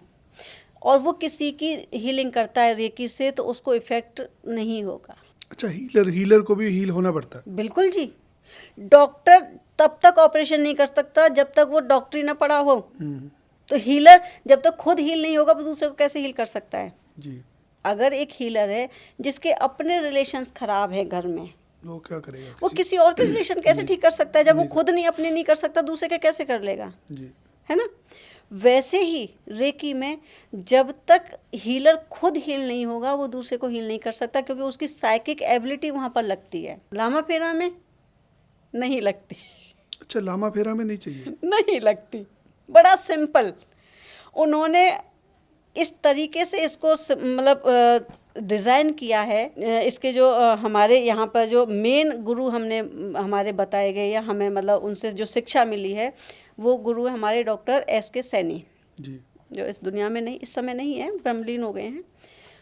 और वो किसी की हीलिंग करता है रेकी से, तो उसको इफेक्ट नहीं होगा। अच्छा, हीलर को भी हील होना पड़ता है? बिल्कुल जी। डॉक्टर तब तक ऑपरेशन नहीं कर सकता जब तक वो डॉक्टरी ना पढ़ा हो। तो हीलर जब तक खुद हील नहीं होगा वो दूसरे को कैसे हील कर सकता है? जी। अगर एक हीलर है जिसके अपने रिलेशंस खराब हैं घर में, वो क्या करेगा? वो किसी और के रिलेशन कैसे ठीक कर सकता है? जब वो खुद नहीं अपने नहीं कर सकता, दूसरे के कैसे कर लेगा? जी। है ना। वैसे ही रेकी में जब तक हीलर खुद हील नहीं होगा वो दूसरे को हील नहीं कर सकता, क्योंकि उसकी साइकिक एबिलिटी वहाँ पर लगती है। लामा फेरा में नहीं लगती। अच्छा, लामा फेरा में नहीं चाहिए। नहीं लगती, बड़ा सिंपल। उन्होंने इस तरीके से इसको मतलब डिज़ाइन किया है। इसके जो हमारे यहाँ पर जो मेन गुरु हमने हमारे बताए गए या हमें मतलब उनसे जो शिक्षा मिली है, वो गुरु है हमारे डॉक्टर S.K. सैनी जी। जो इस दुनिया में नहीं, इस समय नहीं है, ब्रह्मलीन हो गए हैं।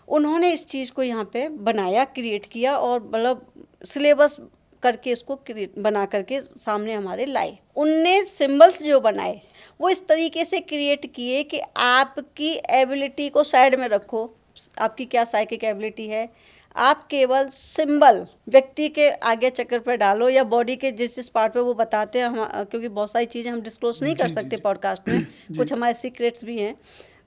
उन्होंने इस चीज़ को यहाँ पे बनाया, क्रिएट किया और मतलब सिलेबस करके इसको बना करके सामने हमारे लाए। उनने सिंबल्स जो बनाए वो इस तरीके से क्रिएट किए कि आपकी एबिलिटी को साइड में रखो, आपकी क्या साइकिक एबिलिटी है, आप केवल सिंबल व्यक्ति के आगे चक्कर पर डालो या बॉडी के जिस जिस पार्ट पे वो बताते हैं। हम क्योंकि बहुत सारी चीज़ें हम डिस्क्लोज नहीं कर जी, सकते जी। पॉडकास्ट में, कुछ हमारे सीक्रेट्स भी हैं।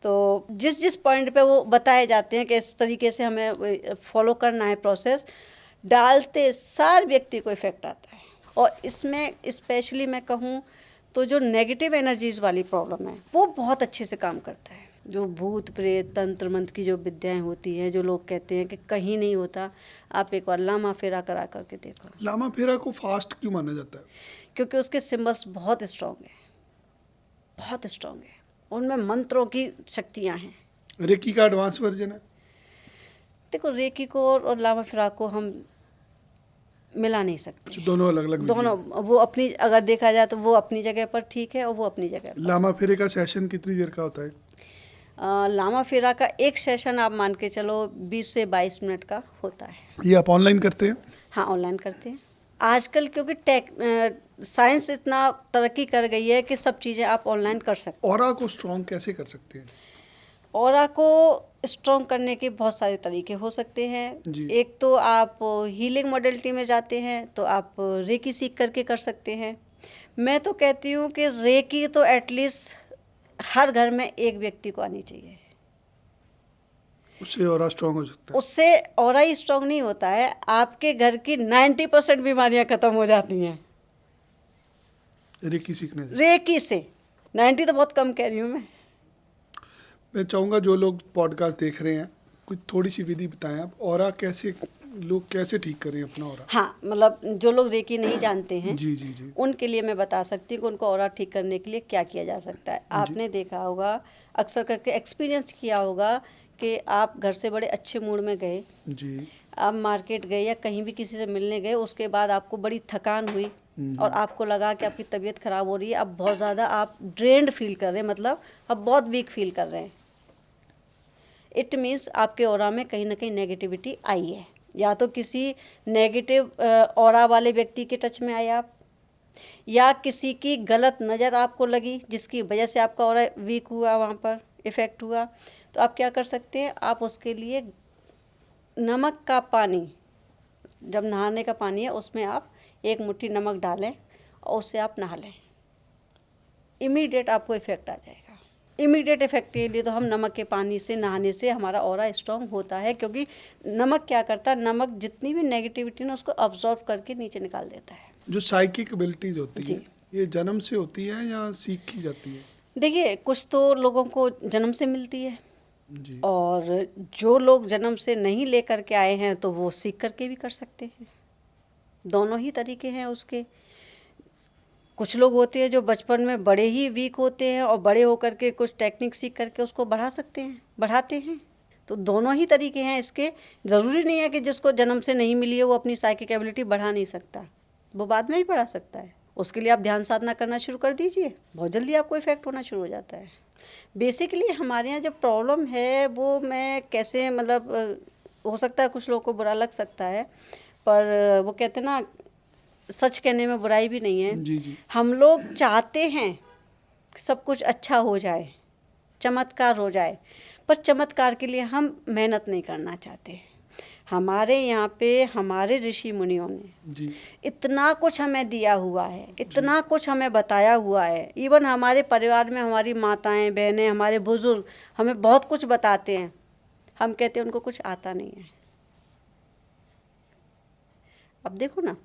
तो जिस जिस पॉइंट पे वो बताए जाते हैं कि इस तरीके से हमें फॉलो करना है प्रोसेस, डालते सार व्यक्ति को इफेक्ट आता है। और इसमें स्पेशली मैं कहूँ तो जो नेगेटिव एनर्जीज वाली प्रॉब्लम है वो बहुत अच्छे से काम करता है। जो भूत प्रेत तंत्र मंत्र की जो विद्याएं होती हैं, जो लोग कहते हैं कि कहीं नहीं होता, आप एक बार लामा फेरा करा करके देखो। लामा फेरा को फास्ट क्यों माना जाता है? क्योंकि उसके सिंबल्स बहुत स्ट्रांग है, बहुत स्ट्रांग है, उनमें मंत्रों की शक्तियाँ हैं। रेकी का एडवांस वर्जन है। देखो, रेकी को और लामा फेरा को हम मिला नहीं सकते। अच्छा, दोनों अलग अलग दोनों वो अपनी, अगर देखा जाए तो वो अपनी जगह पर ठीक है और वो अपनी जगह पर। लामा फेरे का सेशन कितनी देर का होता है? लामा फेरा का एक सेशन आप मान के चलो 20 से 22 मिनट का होता है। ये आप ऑनलाइन करते हैं? हाँ, ऑनलाइन करते हैं आजकल, क्योंकि साइंस इतना तरक्की कर गई है कि सब चीज़ें आप ऑनलाइन कर सकते हैं। ऑरा को स्ट्रॉन्ग कैसे कर सकते हैं? ऑरा को स्ट्रॉन्ग करने के बहुत सारे तरीके हो सकते हैं। जी। एक तो आप हीलिंग मॉडलिटी में जाते हैं तो आप रेकी सीख करके कर सकते हैं। मैं तो कहती हूँ कि रेकी तो एटलीस्ट हर घर में एक व्यक्ति को आनी चाहिए। उससे ऑरा स्ट्रॉन्ग हो सकता है? उससे ऑरा ही स्ट्रॉन्ग नहीं होता है, आपके घर की 90% बीमारियां खत्म हो जाती हैं रेकी सीखने से। रेकी से। 90 तो बहुत कम कह रही हूँ मैं चाहूँगा जो लोग पॉडकास्ट देख रहे हैं, कुछ थोड़ी सी विधि बताएं आप, ऑरा कैसे लोग कैसे ठीक करें अपना ऑरा? हाँ, मतलब जो लोग रेकी नहीं जानते हैं जी जी जी। उनके लिए मैं बता सकती हूँ कि उनको ऑरा ठीक करने के लिए क्या किया जा सकता है। आपने देखा होगा, अक्सर करके एक्सपीरियंस किया होगा कि आप घर से बड़े अच्छे मूड में गए, जी। आप मार्केट गए या कहीं भी किसी से मिलने गए, उसके बाद आपको बड़ी थकान हुई और आपको लगा कि आपकी तबीयत खराब हो रही है, अब बहुत ज़्यादा आप ड्रेन्ड फील कर रहे हैं, मतलब अब बहुत वीक फील कर रहे हैं। इट मीन्स आपके ऑरा में कहीं ना कहीं नेगेटिविटी आई है, या तो किसी नेगेटिव ऑरा वाले व्यक्ति के टच में आए आप, या किसी की गलत नज़र आपको लगी जिसकी वजह से आपका ऑरा वीक हुआ, वहाँ पर इफ़ेक्ट हुआ। तो आप क्या कर सकते हैं, आप उसके लिए नमक का पानी, जब नहाने का पानी है उसमें आप 1 मुट्ठी नमक डालें और उससे आप नहा लें, इमीडिएट आपको इफ़ेक्ट आ जाएगा। इमीडिएट इफेक्ट के लिए तो हम नमक के पानी से नहाने से हमारा ऑरा स्ट्रॉन्ग होता है, क्योंकि नमक क्या करता है, नमक जितनी भी नेगेटिविटी ना उसको अब्जॉर्ब करके नीचे निकाल देता है। जो साइकिक एबिलिटीज होती जी। है, ये जन्म से होती है या सीख की जाती है? देखिए, कुछ तो लोगों को जन्म से मिलती है जी। और जो लोग जन्म से नहीं लेकर के आए हैं तो वो सीख करके भी कर सकते हैं। दोनों ही तरीके हैं उसके। कुछ लोग होते हैं जो बचपन में बड़े ही वीक होते हैं और बड़े होकर के कुछ टेक्निक सीख करके उसको बढ़ा सकते हैं, बढ़ाते हैं। तो दोनों ही तरीके हैं इसके। ज़रूरी नहीं है कि जिसको जन्म से नहीं मिली है वो अपनी साइकिक एबिलिटी बढ़ा नहीं सकता, वो बाद में भी बढ़ा सकता है। उसके लिए आप ध्यान साधना करना शुरू कर दीजिए, बहुत जल्दी आपको इफेक्ट होना शुरू हो जाता है। बेसिकली हमारे यहाँ जो प्रॉब्लम है वो मैं कैसे, मतलब हो सकता है कुछ लोगों को बुरा लग सकता है, पर वो कहते हैं ना, सच कहने में बुराई भी नहीं है। जी जी। हम लोग चाहते हैं सब कुछ अच्छा हो जाए, चमत्कार हो जाए, पर चमत्कार के लिए हम मेहनत नहीं करना चाहते। हमारे यहाँ पे हमारे ऋषि मुनियों ने जी। इतना कुछ हमें दिया हुआ है, इतना कुछ हमें बताया हुआ है। इवन हमारे परिवार में हमारी माताएं, बहनें, हमारे बुजुर्ग हमें बहुत कुछ बताते हैं, हम कहते हैं उनको कुछ आता नहीं है। अब देखो ना,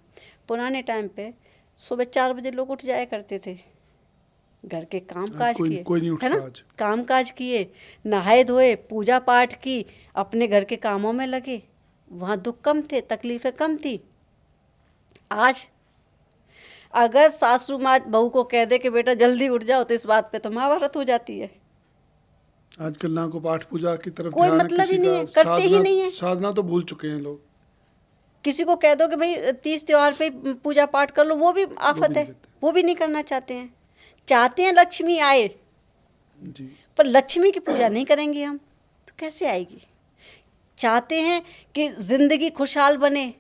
पुराने टाइम पे सुबह 4 बजे लोग उठ जाया करते थे, घर के काम काज किए, कोई नहीं है उठता ना, आज। काम काज किए, नहाए धोए, पूजा पाठ की, अपने घर के कामों में लगे, वहाँ दुख कम थे, तकलीफ़ें कम थी। आज अगर सासू माँ बहू को कह दे कि बेटा जल्दी उठ जाओ, तो इस बात पे तो महाभारत हो जाती है। आजकल ना को पाठ पूजा की तरफ कोई ध्यान है मतलब ही किसी नहीं का, है, करते ही नहीं है। साधना तो भूल चुके हैं लोग। किसी को कह दो कि भाई 30 त्योहार पे पूजा पाठ कर लो, वो भी आफत नहीं है, करते। वो भी नहीं करना चाहते हैं। चाहते हैं लक्ष्मी आए, जी पर लक्ष्मी की पूजा नहीं करेंगे हम तो कैसे आएगी। चाहते हैं कि जिंदगी खुशहाल बने,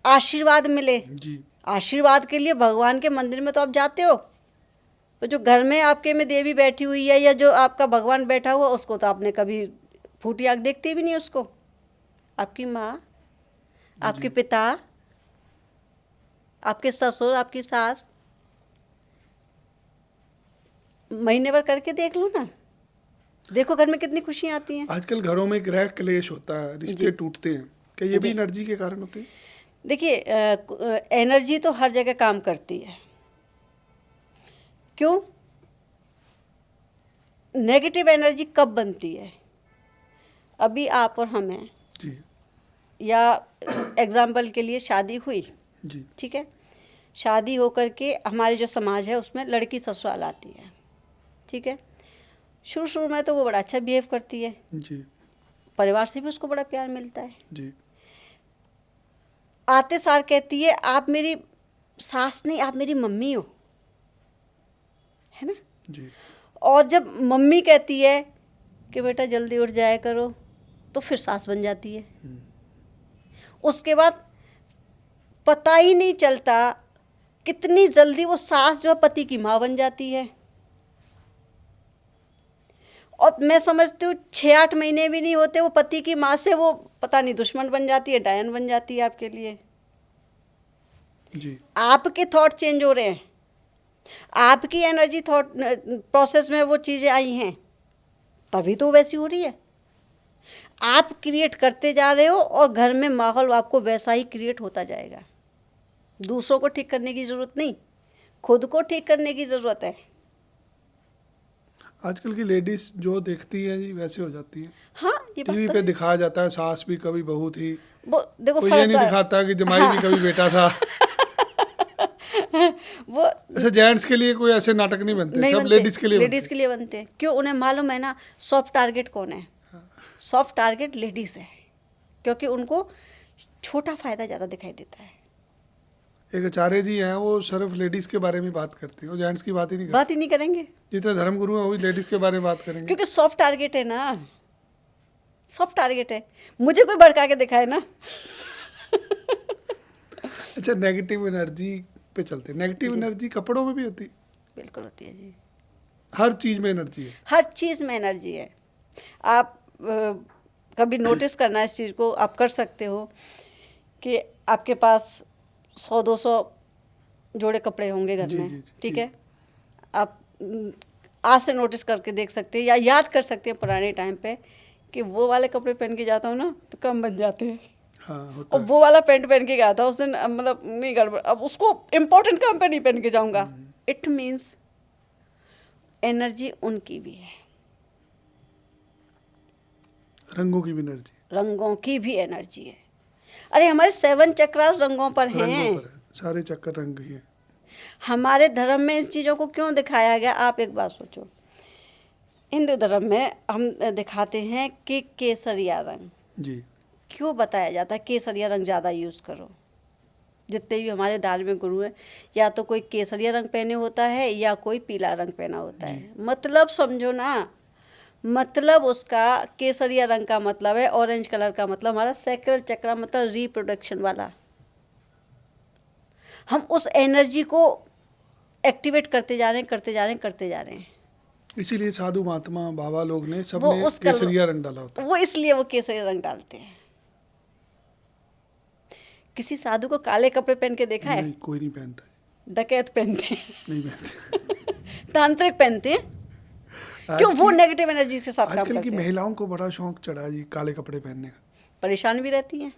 आशीर्वाद मिले। जी आशीर्वाद के लिए भगवान के मंदिर में तो आप जाते हो, तो जो घर में आपके में देवी बैठी हुई है या जो आपका भगवान बैठा हुआ, उसको तो आपने कभी फूटी आँख देखते भी नहीं उसको। आपकी माँ, आपके पिता, आपके ससुर, आपकी सास, महीने भर करके देख लो ना, देखो घर में कितनी खुशियाँ आती हैं। आजकल घरों में गृह क्लेश होता है, रिश्ते टूटते हैं, क्या ये भी जी। एनर्जी के कारण होते हैं? देखिए, एनर्जी तो हर जगह काम करती है। क्यों? नेगेटिव एनर्जी कब बनती है? अभी आप और हम हैं, जी या एग्जाम्पल के लिए शादी हुई, जी ठीक है, शादी होकर के हमारे जो समाज है उसमें लड़की ससुराल आती है, ठीक है। शुरू शुरू में तो वो बड़ा अच्छा बिहेव करती है, जी परिवार से भी उसको बड़ा प्यार मिलता है। जी आते सार कहती है आप मेरी सास नहीं, आप मेरी मम्मी हो, है ना। जी और जब मम्मी कहती है कि बेटा जल्दी उठ जाया करो, तो फिर सास बन जाती है। उसके बाद पता ही नहीं चलता कितनी जल्दी वो सास जो है पति की माँ बन जाती है। और मैं समझती हूँ 6-8 महीने भी नहीं होते, वो पति की माँ से वो पता नहीं दुश्मन बन जाती है, डायन बन जाती है आपके लिए। जी आपके थॉट चेंज हो रहे हैं, आपकी एनर्जी थॉट प्रोसेस में वो चीज़ें आई हैं, तभी तो वैसी हो रही है। आप क्रिएट करते जा रहे हो और घर में माहौल आपको वैसा ही क्रिएट होता जाएगा। दूसरों को ठीक करने की ज़रूरत नहीं, खुद को ठीक करने की ज़रूरत है। आजकल की लेडीज जो देखती हैं जी वैसे हो जाती हैं। हाँ, ये बात टीवी तो पे है। दिखाया जाता है सास भी कभी बहू थी, वो देखो कोई ये फर्क नहीं तो है। दिखाता कि जमाई भी हाँ। कभी बेटा था। वो ऐसे जेंट्स के लिए कोई ऐसे नाटक नहीं बनते, नहीं सब बनते, लेडीज के लिए लेडीज़ बनते के लिए बनते हैं। क्यों? उन्हें मालूम है ना सॉफ्ट टारगेट कौन है। सॉफ्ट टारगेट लेडीज़ है, क्योंकि उनको छोटा फायदा ज़्यादा दिखाई देता है। एक आचार्य जी हैं वो सिर्फ लेडीज के बारे में बात करते हैं, वो जेंट्स की बात ही नहीं करते। बात ही नहीं करेंगे, जितने धर्मगुरु हैं वो भी लेडीज के बारे में बात करेंगे। क्योंकि सॉफ्ट टारगेट है ना, सॉफ्ट टारगेट है। मुझे कोई भड़का के दिखाए ना। अच्छा, नेगेटिव एनर्जी पे चलते हैं। नेगेटिव एनर्जी कपड़ों में भी होती है? बिल्कुल होती है जी, हर चीज में एनर्जी है। हर चीज़ में एनर्जी है। आप कभी नोटिस करना इस चीज़ को, आप कर सकते हो कि आपके पास 100-200 जोड़े कपड़े होंगे घर जी, में, जी, जी, ठीक जी। है। आप आज से नोटिस करके देख सकते हैं या याद कर सकते हैं पुराने टाइम पे कि वो वाले कपड़े पहन के जाता हूँ ना तो कम बन जाते हैं, हाँ होता और है। वो वाला पैंट पहन के गया था उस दिन, मतलब नहीं गड़बड़, अब उसको इम्पोर्टेंट काम पे नहीं पहन के जाऊँगा। इट मीन्स एनर्जी उनकी भी है, रंगों की भी एनर्जी, रंगों की भी एनर्जी है। अरे हमारे 7 चक्रास रंगों पर रंगों हैं। पर है, सारे चक्कर रंग ही हैं। हमारे धर्म में इस चीज़ों को क्यों दिखाया गया? आप एक बात सोचो, हिंदू धर्म में हम दिखाते हैं कि केसरिया रंग जी क्यों बताया जाता है, केसरिया रंग ज़्यादा यूज़ करो। जितने भी हमारे धार्मिक गुरु हैं, या तो कोई केसरिया रंग पहने होता है या कोई पीला रंग पहना होता है। मतलब समझो ना, मतलब उसका केसरिया रंग का मतलब है, ऑरेंज कलर का मतलब हमारा सैक्रल चक्र, मतलब रिप्रोडक्शन वाला। हम उस एनर्जी को एक्टिवेट करते जा रहे हैं, करते जा रहे हैं, करते जा रहे हैं। इसीलिए साधु महात्मा बाबा लोग ने वो सबने उस कलर- केसरिया रंग डाला होता है। वो इसलिए वो केसरिया रंग डालते हैं। किसी साधु को काले कपड़े पहन के देखा है? नहीं, कोई नहीं पहनता है। डकैत पहनते हैं, नहीं पहनते। तांत्रिक पहनते हैं। क्यों? वो नेगेटिव एनर्जी के साथ काम आजकल की करते हैं। महिलाओं को बड़ा शौक चढ़ा जी काले कपड़े पहनने का। परेशान भी रहती हैं,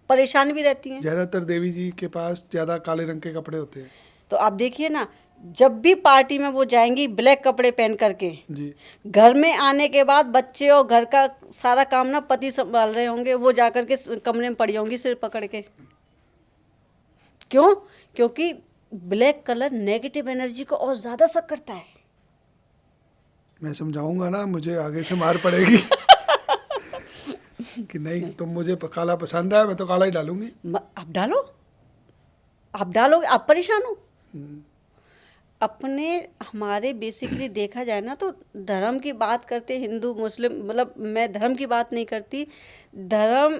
परेशान भी रहती हैं। ज्यादातर देवी जी के पास ज्यादा काले रंग के कपड़े होते हैं। तो आप देखिए ना, जब भी पार्टी में वो जाएंगी ब्लैक कपड़े पहन करके, जी घर में आने के बाद बच्चे और घर का सारा काम ना पति संभाल रहे होंगे, वो जाकर के कमरे में पड़ी होंगी सिर पकड़ के। क्यों? क्योंकि ब्लैक कलर नेगेटिव एनर्जी को और ज़्यादा सक करता है। मैं समझाऊंगा ना, मुझे आगे से मार पड़ेगी कि नहीं तुम मुझे काला पसंद है, मैं तो काला ही डालूंगी। आप डालो, आप डालोगे, आप परेशान हो। अपने हमारे बेसिकली देखा जाए ना तो धर्म की बात करते हिंदू मुस्लिम, मतलब मैं धर्म की बात नहीं करती। धर्म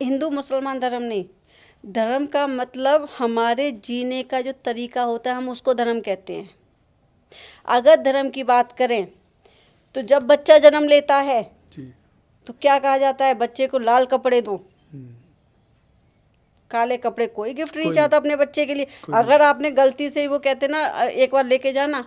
हिंदू मुसलमान धर्म नहीं, धर्म का मतलब हमारे जीने का जो तरीका होता है हम उसको धर्म कहते हैं। अगर धर्म की बात करें तो जब बच्चा जन्म लेता है जी। तो क्या कहा जाता है, बच्चे को लाल कपड़े दो। काले कपड़े कोई गिफ्ट नहीं कोई चाहता अपने बच्चे के लिए। अगर आपने गलती से वो कहते ना एक बार लेके जाना,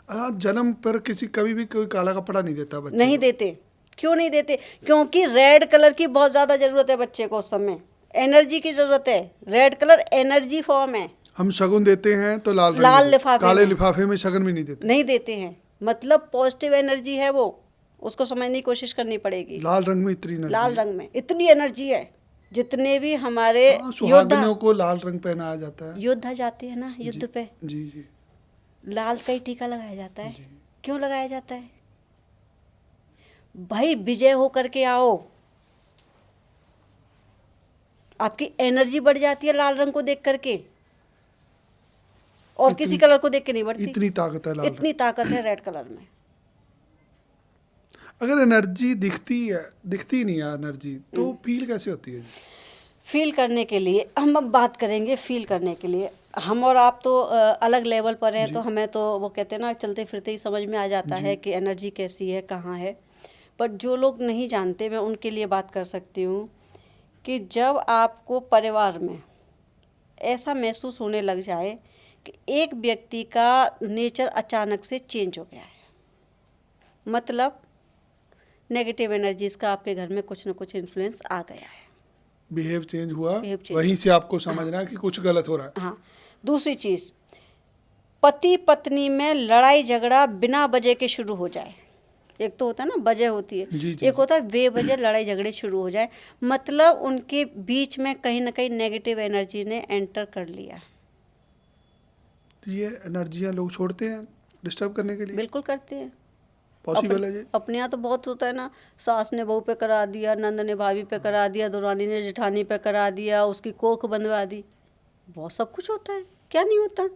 जन्म पर किसी कभी भी कोई काला कपड़ा नहीं देता बच्चे नहीं को। देते। क्यों नहीं देते? क्योंकि रेड कलर की बहुत ज़्यादा ज़रूरत है बच्चे को उस समय, एनर्जी की ज़रूरत है। रेड कलर एनर्जी फॉर्म है। हम शगुन देते हैं तो लाल रंग लाल में, लिफाफे काले में। लिफाफे में शगन भी नहीं देते। नहीं देते हैं, मतलब पॉजिटिव एनर्जी है वो, उसको समझने की कोशिश करनी पड़ेगी। लाल रंग में इतनी एनर्जी लाल है। रंग में इतनी एनर्जी है। जितने भी हमारे हाँ, सुहागिनों को लाल रंग पहनाया जाता है। योद्धा जाते हैं ना युद्ध पे, जी जी। लाल का ही टीका लगाया जाता है। जी। क्यों लगाया जाता है? भाई विजय हो करके आओ, आपकी एनर्जी बढ़ जाती है लाल रंग को देख करके, और किसी कलर को देख के नहीं बढ़ती। इतनी ताकत है लाल इतनी ताकत है रेड कलर में। अगर एनर्जी दिखती नहीं है एनर्जी, तो फील कैसे होती है? फील करने के लिए हम अब बात करेंगे। फील करने के लिए हम और आप तो अलग लेवल पर हैं, तो हमें तो वो कहते हैं ना चलते फिरते ही समझ में आ जाता है कि एनर्जी कैसी है, कहाँ है। पर जो लोग नहीं जानते, मैं उनके लिए बात कर सकती हूँ कि जब आपको परिवार में ऐसा महसूस होने लग जाए कि एक व्यक्ति का नेचर अचानक से चेंज हो गया है, मतलब नेगेटिव एनर्जीज का आपके घर में कुछ न कुछ इन्फ्लुएंस आ गया है, बिहेव चेंज हुआ, Behave change वहीं से आपको समझना है कि कुछ गलत हो रहा है। हाँ। दूसरी चीज़, पति पत्नी में लड़ाई झगड़ा बिना वजह के शुरू हो जाए। एक तो होता है ना वजह होती है, जी, जी, एक होता है बेवजह लड़ाई झगड़े शुरू हो जाए, मतलब उनके बीच में कहीं ना कहीं नेगेटिव एनर्जी ने एंटर कर लिया। तो ये एनर्जियाँ लोग छोड़ते हैं डिस्टर्ब करने के लिए? बिल्कुल करते हैं। पॉसिबल है ये? अपने यहाँ तो बहुत होता है ना, सास ने बहू पे करा दिया, नंद ने भाभी पे करा दिया, दुरानी ने जेठानी पे करा दिया, उसकी कोख बंधवा दी। बहुत सब कुछ होता है, क्या नहीं होता?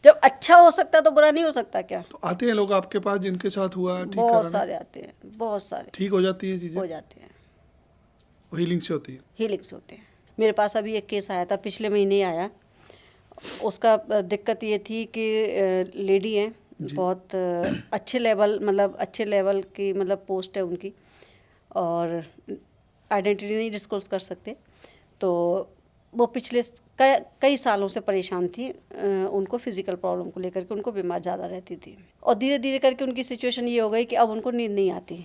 जब अच्छा हो सकता तो बुरा नहीं हो सकता क्या? तो आते हैं लोग आपके पास जिनके साथ हुआ ठीक बहुत कराने? सारे आते हैं, बहुत सारे ठीक हो जाती है चीज़ें? हो जाते हैं, वो हीलिंग से होती है? हीलिंग्स होते हैं। मेरे पास अभी एक केस आया था, पिछले महीने आया। उसका दिक्कत ये थी कि लेडी है, बहुत अच्छे लेवल, मतलब अच्छे लेवल की मतलब पोस्ट है उनकी, और आइडेंटिटी नहीं डिस्क्लोज कर सकते। तो वो पिछले कई सालों से परेशान थी, उनको फिजिकल प्रॉब्लम को लेकर के, उनको बीमार ज़्यादा रहती थी, और धीरे धीरे करके उनकी सिचुएशन ये हो गई कि अब उनको नींद नहीं आती।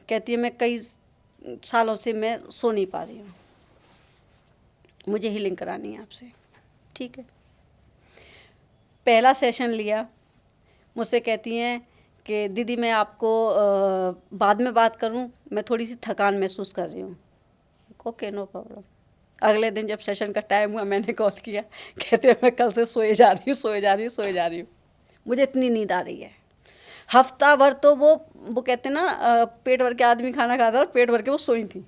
कहती है मैं कई सालों से मैं सो नहीं पा रही हूँ, मुझे हीलिंग करानी है आपसे। ठीक है, पहला सेशन लिया, मुझसे कहती हैं कि दीदी मैं आपको बाद में बात करूं, मैं थोड़ी सी थकान महसूस कर रही हूँ। Okay, no problem. अगले दिन जब सेशन का टाइम हुआ, मैंने कॉल किया, कहते हैं मैं कल से सोए जा रही हूँ, मुझे इतनी नींद आ रही है। हफ्ता भर तो वो कहते हैं ना पेट भर के आदमी खाना खाता है, पेट भर के वो सोई थी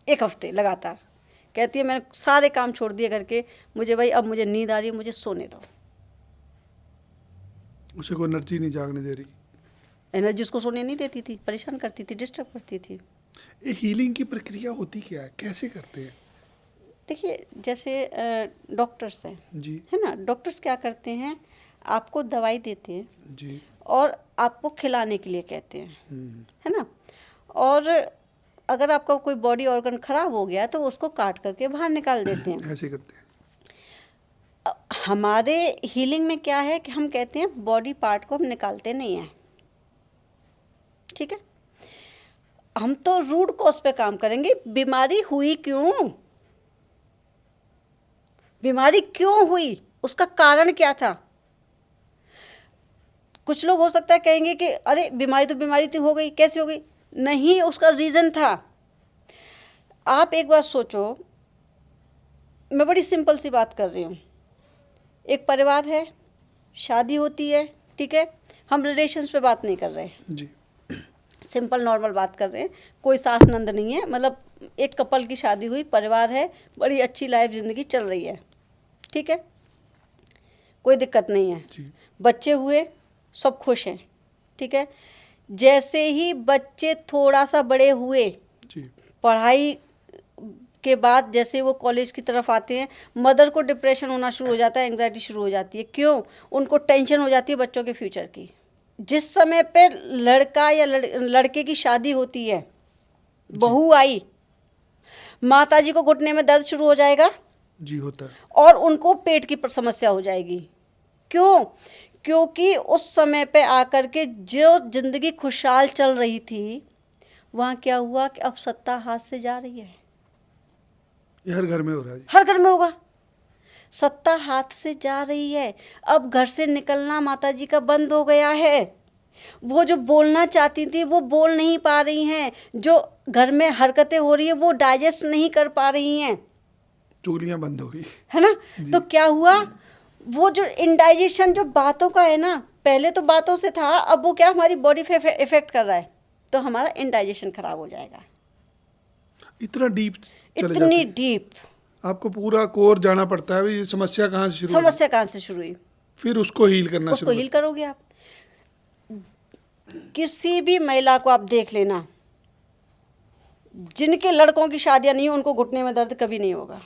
1 हफ्ते लगातार। कहती है मैंने सारे काम छोड़ दिए करके, मुझे भाई अब मुझे नींद आ रही है, मुझे सोने दो। उसे कोई एनर्जी नहीं जागने दे रही। एनर्जी उसको सोने नहीं देती थी, परेशान करती थी, डिस्टर्ब करती थी। ये हीलिंग की प्रक्रिया होती क्या है, कैसे करते हैं? देखिए जैसे डॉक्टर्स हैं जी है ना, डॉक्टर्स क्या करते हैं, आपको दवाई देते हैं जी। और आपको खिलाने के लिए कहते हैं, हम्म, है ना। और अगर आपका कोई बॉडी ऑर्गन खराब हो गया तो उसको काट करके बाहर निकाल देते हैं। ऐसे करते हैं। हमारे हीलिंग में क्या है कि हम कहते हैं बॉडी पार्ट को हम निकालते नहीं हैं, ठीक है। हम तो रूट कॉज पे काम करेंगे, बीमारी हुई क्यों, बीमारी क्यों हुई, उसका कारण क्या था। कुछ लोग हो सकता है कहेंगे कि अरे बीमारी तो बीमारी थी, हो गई, कैसे हो गई, नहीं, उसका रीज़न था। आप एक बात सोचो, मैं बड़ी सिंपल सी बात कर रही हूँ, एक परिवार है, शादी होती है, ठीक है, हम रिलेशंस पे बात नहीं कर रहे हैं, जी। सिंपल नॉर्मल बात कर रहे हैं, कोई सास नंद नहीं है, मतलब एक कपल की शादी हुई, परिवार है, बड़ी अच्छी लाइफ ज़िंदगी चल रही है, ठीक है, कोई दिक्कत नहीं है, जी। बच्चे हुए, सब खुश हैं, ठीक है। जैसे ही बच्चे थोड़ा सा बड़े हुए, जी। पढ़ाई के बाद जैसे वो कॉलेज की तरफ आते हैं, मदर को डिप्रेशन होना शुरू हो जाता है, एंग्जाइटी शुरू हो जाती है। क्यों? उनको टेंशन हो जाती है बच्चों के फ्यूचर की। जिस समय पे लड़का या लड़के की शादी होती है, बहू आई, माताजी को घुटने में दर्द शुरू हो जाएगा जी, होता है। और उनको पेट की समस्या हो जाएगी। क्यों? क्योंकि उस समय पे आकर के जो जिंदगी खुशहाल चल रही थी, वहाँ क्या हुआ कि अब सत्ता हाथ से जा रही है। ये हर घर में हो रहा है जी। हर घर में होगा, सत्ता हाथ से जा रही है। अब घर से निकलना माताजी का बंद हो गया है। वो जो बोलना चाहती थी वो बोल नहीं पा रही हैं। जो घर में हरकतें हो रही है वो डाइजेस्ट नहीं कर पा रही हैं, चुगलियां बंद हो गई, है ना। तो क्या हुआ, वो जो इंडाइजेशन जो बातों का है ना, पहले तो बातों से था, अब वो क्या हमारी बॉडी पे इफेक्ट कर रहा है, तो हमारा इंडाइजेशन खराब हो जाएगा। इतना डीप चले जाते इतनी हैं। डीप आपको पूरा कोर जाना पड़ता है भी, ये समस्या कहाँ से शुरू हुई, समस्या कहाँ से शुरू हुई, फिर उसको हील करना उसको शुरू हील करोगे आप। किसी भी महिला को आप देख लेना, जिनके लड़कों की शादियां नहीं, उनको घुटने में दर्द कभी नहीं होगा।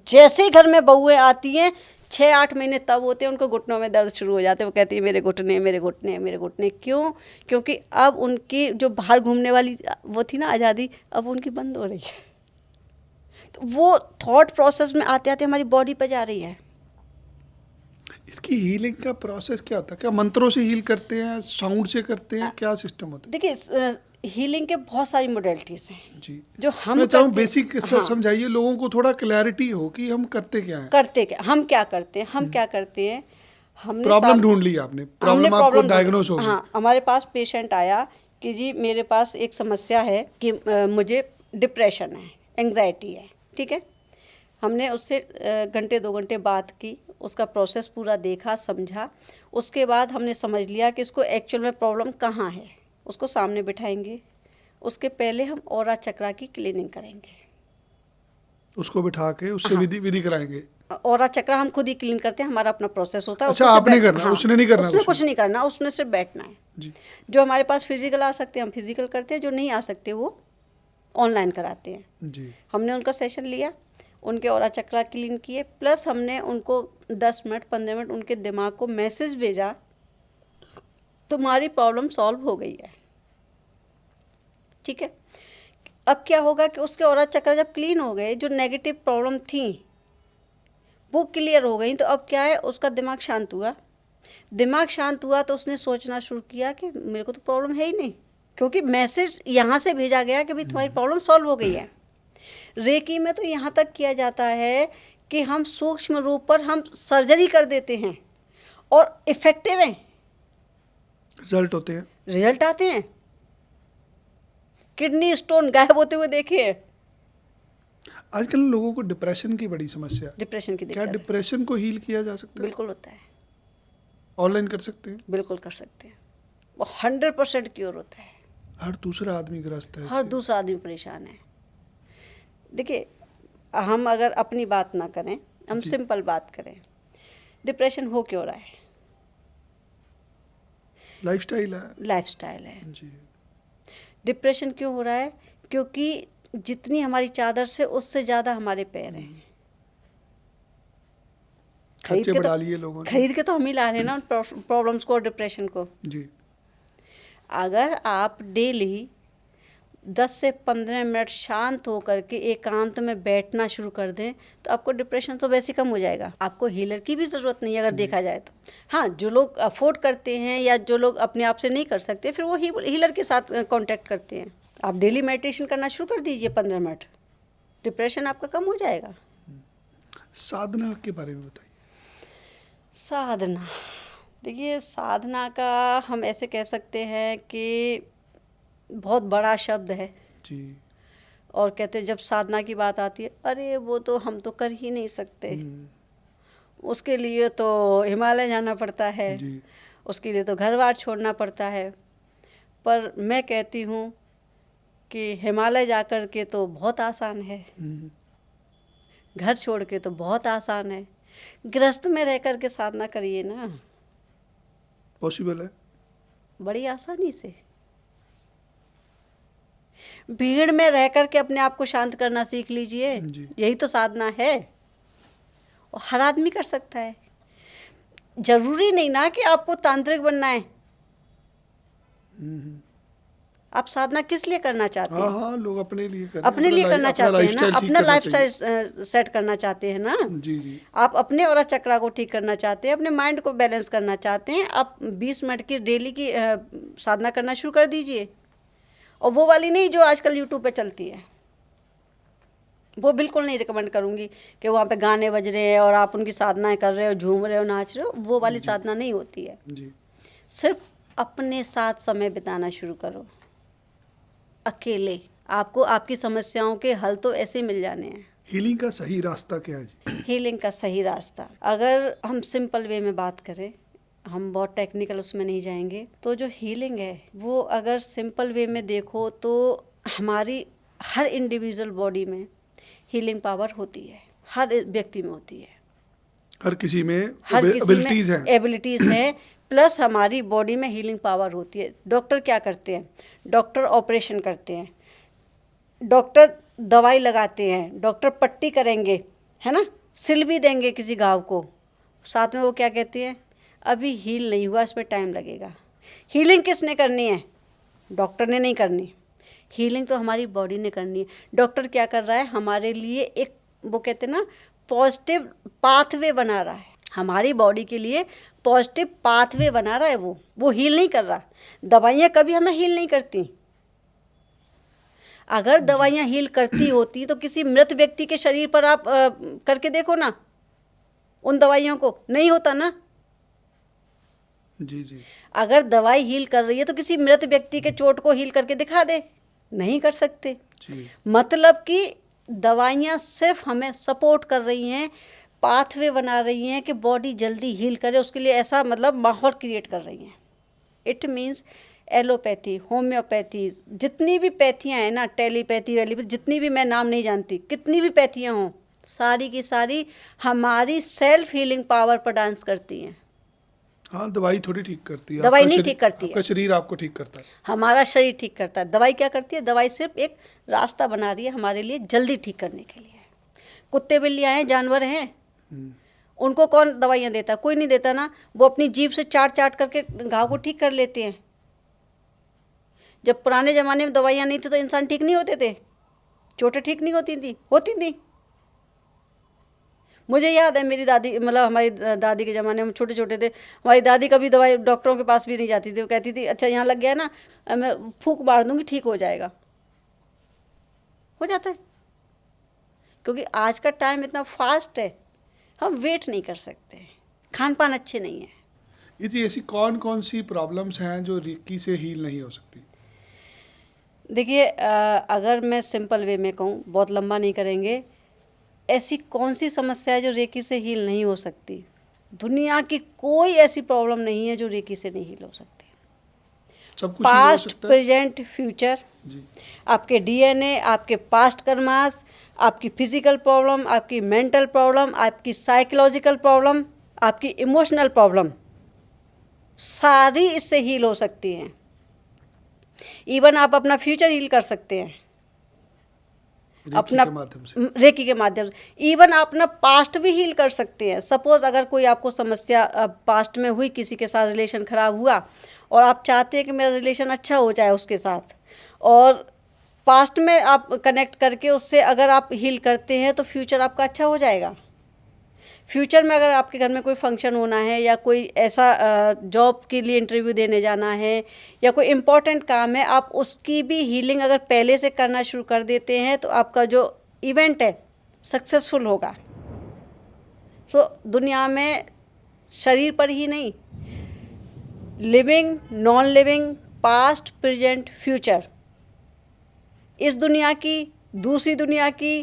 जैसे ही घर में बहुएं आती हैं, 6-8 महीने तब होते हैं उनको घुटनों में दर्द शुरू हो जाते हैं। वो कहती है मेरे घुटने, मेरे घुटने, मेरे घुटने। क्यों? क्योंकि अब उनकी जो बाहर घूमने वाली वो थी ना आज़ादी, अब उनकी बंद हो रही है। तो वो थॉट प्रोसेस में आते आते हमारी बॉडी पर जा रही है। इसकी हीलिंग का प्रोसेस क्या होता है? क्या मंत्रों से हील करते हैं, साउंड से करते हैं, क्या सिस्टम होता देखिए, हीलिंग के बहुत सारी मोडेलिटीज़ हैं है जी? जो हम मैं चाहूँ करते- बेसिक हाँ, समझाइए, लोगों को थोड़ा क्लैरिटी हो कि हम करते क्या हैं। करते क्या, हम क्या करते हैं, हम क्या करते हैं। हमने प्रॉब्लम ढूंढ ली आपने, प्रॉब्लम आपको प्रॉब्लम डायग्नोस हो गई। हाँ, हमारे पास पेशेंट आया कि जी मेरे पास एक समस्या है कि मुझे डिप्रेशन है, एंग्जाइटी है, ठीक है। हमने उससे घंटे 2 घंटे बात की, उसका प्रोसेस पूरा देखा, समझा। उसके बाद हमने समझ लिया कि इसको एक्चुअल में प्रॉब्लम कहाँ है। उसको सामने बिठाएंगे, उसके पहले हम ऑरा चक्रा की क्लीनिंग करेंगे। उसको बिठा के उससे विधि कराएंगे। ऑरा चक्रा हम खुद ही क्लीन करते हैं, हमारा अपना प्रोसेस होता है। अच्छा, उसको सिर्फ आपने करना है, उसने नहीं करना उसने कुछ कुछ नहीं करना, उसने सिर्फ बैठना है जी। जो हमारे पास फिजिकल आ सकते हैं हम फिजिकल करते हैं, जो नहीं आ सकते वो ऑनलाइन कराते हैं। जी। हमने उनका सेशन लिया, उनके ऑरा चक्रा क्लीन किए, प्लस हमने उनको 10 मिनट 15 मिनट उनके दिमाग को मैसेज भेजा, तुम्हारी प्रॉब्लम सॉल्व हो गई है, ठीक है। अब क्या होगा कि उसके ऑरा चक्र जब क्लीन हो गए, जो नेगेटिव प्रॉब्लम थी वो क्लियर हो गई, तो अब क्या है, उसका दिमाग शांत हुआ। दिमाग शांत हुआ तो उसने सोचना शुरू किया कि मेरे को तो प्रॉब्लम है ही नहीं, क्योंकि मैसेज यहाँ से भेजा गया कि भाई तुम्हारी प्रॉब्लम सॉल्व हो गई है। रेकी में तो यहाँ तक किया जाता है कि हम सूक्ष्म रूप पर हम सर्जरी कर देते हैं और इफेक्टिव हैं, रिजल्ट होते हैं। रिजल्ट आते हैं। किडनी स्टोन गायब होते हुए देखे हैं। आजकल लोगों को डिप्रेशन की बड़ी समस्या है। डिप्रेशन की क्या दिक्कत है। डिप्रेशन को हील किया जा सकता है? बिल्कुल होता है, ऑनलाइन कर सकते हैं? बिल्कुल कर सकते हैं। वो 100% क्योर होता है। हर दूसरा आदमी ग्रस्त है हर इससे। दूसरा आदमी परेशान है। देखिए, हम अगर अपनी बात ना करें, हम जी। सिंपल बात करें, डिप्रेशन हो क्यों रहा है? लाइफस्टाइल है लाइफस्टाइल है। जी। डिप्रेशन क्यों हो रहा है? क्योंकि जितनी हमारी चादर से उससे ज़्यादा हमारे पैर हैं। खर्चे बढ़ा लिए लोगों ने। खरीद के तो हम ही ला रहे हैं ना उन प्रॉब्लम्स को और डिप्रेशन को। जी। अगर आप डेली 10 से 15 मिनट शांत होकर के एकांत में बैठना शुरू कर दें तो आपको डिप्रेशन तो वैसे कम हो जाएगा। आपको हीलर की भी ज़रूरत नहीं है अगर देखा जाए तो। हाँ, जो लोग अफोर्ड करते हैं या जो लोग अपने आप से नहीं कर सकते, फिर वो हीलर के साथ कांटेक्ट करते हैं। आप डेली मेडिटेशन करना शुरू कर दीजिए 15 मिनट, डिप्रेशन आपका कम हो जाएगा। साधना के बारे में बताइए। साधना, देखिए साधना का हम ऐसे कह सकते हैं कि बहुत बड़ा शब्द है जी। और कहते हैं जब साधना की बात आती है, अरे वो तो हम तो कर ही नहीं सकते, उसके लिए तो हिमालय जाना पड़ता है, जी। उसके लिए तो घर बार छोड़ना पड़ता है। पर मैं कहती हूँ कि हिमालय जाकर के तो बहुत आसान है, हम्म, घर छोड़ के तो बहुत आसान है। गृहस्थ में रह कर के साधना करिए ना, पॉसिबल है। बड़ी आसानी से। भीड़ में रह कर के अपने आप को शांत करना सीख लीजिए, जी। यही तो साधना है। और हर आदमी कर सकता है, जरूरी नहीं ना कि आपको तांत्रिक बनना है। हम्म, आप साधना किस लिए करना चाहते हाँ हैं? हाँ, लोग अपने लिए करें, अपने लिए करना चाहते हैं ना, लाइफस्टाइल ठीक अपना करना लाइफस्टाइल चाहिए। सेट करना चाहते हैं ना। जी जी। आप अपने और चक्रा को ठीक करना चाहते हैं, अपने माइंड को बैलेंस करना चाहते हैं, आप 20 मिनट की डेली की साधना करना शुरू कर दीजिए। और वो वाली नहीं जो आजकल यूट्यूब पे चलती है, वो बिल्कुल नहीं रिकमेंड करूँगी कि वहाँ पे गाने बज रहे हैं और आप उनकी साधनाएं कर रहे हो, झूम रहे हो, नाच रहे हो। वो वाली साधना नहीं होती है। जी। सिर्फ अपने साथ समय बिताना शुरू करो, अकेले। आपको आपकी समस्याओं के हल तो ऐसे मिल जाने हैं। हीलिंग का सही रास्ता क्या है जी? हीलिंग का सही रास्ता, अगर हम सिंपल वे में बात करें, हम बहुत टेक्निकल उसमें नहीं जाएंगे, तो जो हीलिंग है वो अगर सिंपल वे में देखो तो हमारी हर इंडिविजुअल बॉडी में हीलिंग पावर होती है, हर व्यक्ति में होती है, हर किसी में हर किसी एबिलिटीज में हैं। एबिलिटीज़ हैं। प्लस हमारी बॉडी में हीलिंग पावर होती है। डॉक्टर क्या करते हैं? डॉक्टर ऑपरेशन करते हैं, डॉक्टर दवाई लगाते हैं, डॉक्टर पट्टी करेंगे, है ना, सिल भी देंगे किसी घाव को। साथ में वो क्या कहते हैं? अभी हील नहीं हुआ, इसमें टाइम लगेगा। हीलिंग किसने करनी है? डॉक्टर ने नहीं करनी। हीलिंग तो हमारी बॉडी ने करनी है। डॉक्टर क्या कर रहा है? हमारे लिए एक, वो कहते हैं ना, पॉजिटिव पाथवे बना रहा है, हमारी बॉडी के लिए पॉजिटिव पाथवे बना रहा है। वो हील नहीं कर रहा। दवाइयाँ कभी हमें हील नहीं करती। अगर दवाइयाँ हील करती होती तो किसी मृत व्यक्ति के शरीर पर आप करके देखो ना, उन दवाइयों को, नहीं होता ना। जी जी। अगर दवाई हील कर रही है तो किसी मृत व्यक्ति के चोट को हील करके दिखा दे, नहीं कर सकते। जी। मतलब कि दवाइयाँ सिर्फ हमें सपोर्ट कर रही हैं, पाथवे बना रही हैं कि बॉडी जल्दी हील करे, उसके लिए ऐसा मतलब माहौल क्रिएट कर रही हैं। इट मीन्स एलोपैथी, होम्योपैथी, जितनी भी पैथियाँ हैं ना, टेलीपैथी वेलीपैथी, जितनी भी मैं नाम नहीं जानती, कितनी भी पैथियाँ हों, सारी की सारी हमारी सेल्फ हीलिंग पावर पर डांस करती हैं। हाँ, दवाई थोड़ी ठीक करती है, दवाई आपका नहीं शरीर- ठीक करती है। आपका शरीर आपको ठीक करता है। हमारा शरीर ठीक करता है। दवाई क्या करती है? दवाई सिर्फ एक रास्ता बना रही है हमारे लिए जल्दी ठीक करने के लिए। कुत्ते बिल्लियाँ हैं, जानवर हैं, हम्म, उनको कौन दवाइयाँ देता? कोई नहीं देता ना। वो अपनी जीभ से चाट चाट करके घाव को ठीक कर लेते हैं। जब पुराने ज़माने में दवाइयाँ नहीं थी तो इंसान ठीक नहीं होते थे, चोटें ठीक नहीं होती थी। मुझे याद है मेरी दादी, मतलब हमारी दादी के ज़माने में छोटे छोटे थे, हमारी दादी कभी दवाई डॉक्टरों के पास भी नहीं जाती थी। वो कहती थी अच्छा यहाँ लग गया है ना, मैं फूंक मार दूंगी, ठीक हो जाएगा। हो जाता है, क्योंकि आज का टाइम इतना फास्ट है, हम वेट नहीं कर सकते, खान पान अच्छे नहीं है। ये जी, ऐसी कौन कौन सी प्रॉब्लम्स हैं जो रेकी से हील नहीं हो सकती? देखिए, अगर मैं सिंपल वे में कहूँ, बहुत लंबा नहीं करेंगे, ऐसी कौन सी समस्या है जो रेकी से हील नहीं हो सकती? दुनिया की कोई ऐसी प्रॉब्लम नहीं है जो रेकी से नहीं हील हो सकती। सब कुछ हील हो पास्ट, सकता है प्रेजेंट, फ्यूचर, जी। आपके डीएनए, आपके पास्ट कर्मास, आपकी फिजिकल प्रॉब्लम, आपकी मेंटल प्रॉब्लम, आपकी साइकोलॉजिकल प्रॉब्लम, आपकी इमोशनल प्रॉब्लम, सारी इससे हील हो सकती हैं। इवन आप अपना फ्यूचर हील कर सकते हैं रेकी अपना के माध्यम से। रेकी के माध्यम से। इवन आप अपना पास्ट भी हील कर सकते हैं। सपोज अगर कोई आपको समस्या पास्ट में हुई, किसी के साथ रिलेशन खराब हुआ और आप चाहते हैं कि मेरा रिलेशन अच्छा हो जाए उसके साथ, और पास्ट में आप कनेक्ट करके उससे अगर आप हील करते हैं तो फ्यूचर आपका अच्छा हो जाएगा। फ्यूचर में अगर आपके घर में कोई फंक्शन होना है या कोई ऐसा जॉब के लिए इंटरव्यू देने जाना है या कोई इम्पोर्टेंट काम है, आप उसकी भी हीलिंग अगर पहले से करना शुरू कर देते हैं तो आपका जो इवेंट है सक्सेसफुल होगा। सो दुनिया में शरीर पर ही नहीं, living, non living, past, present, future, इस दुनिया की, दूसरी दुनिया की,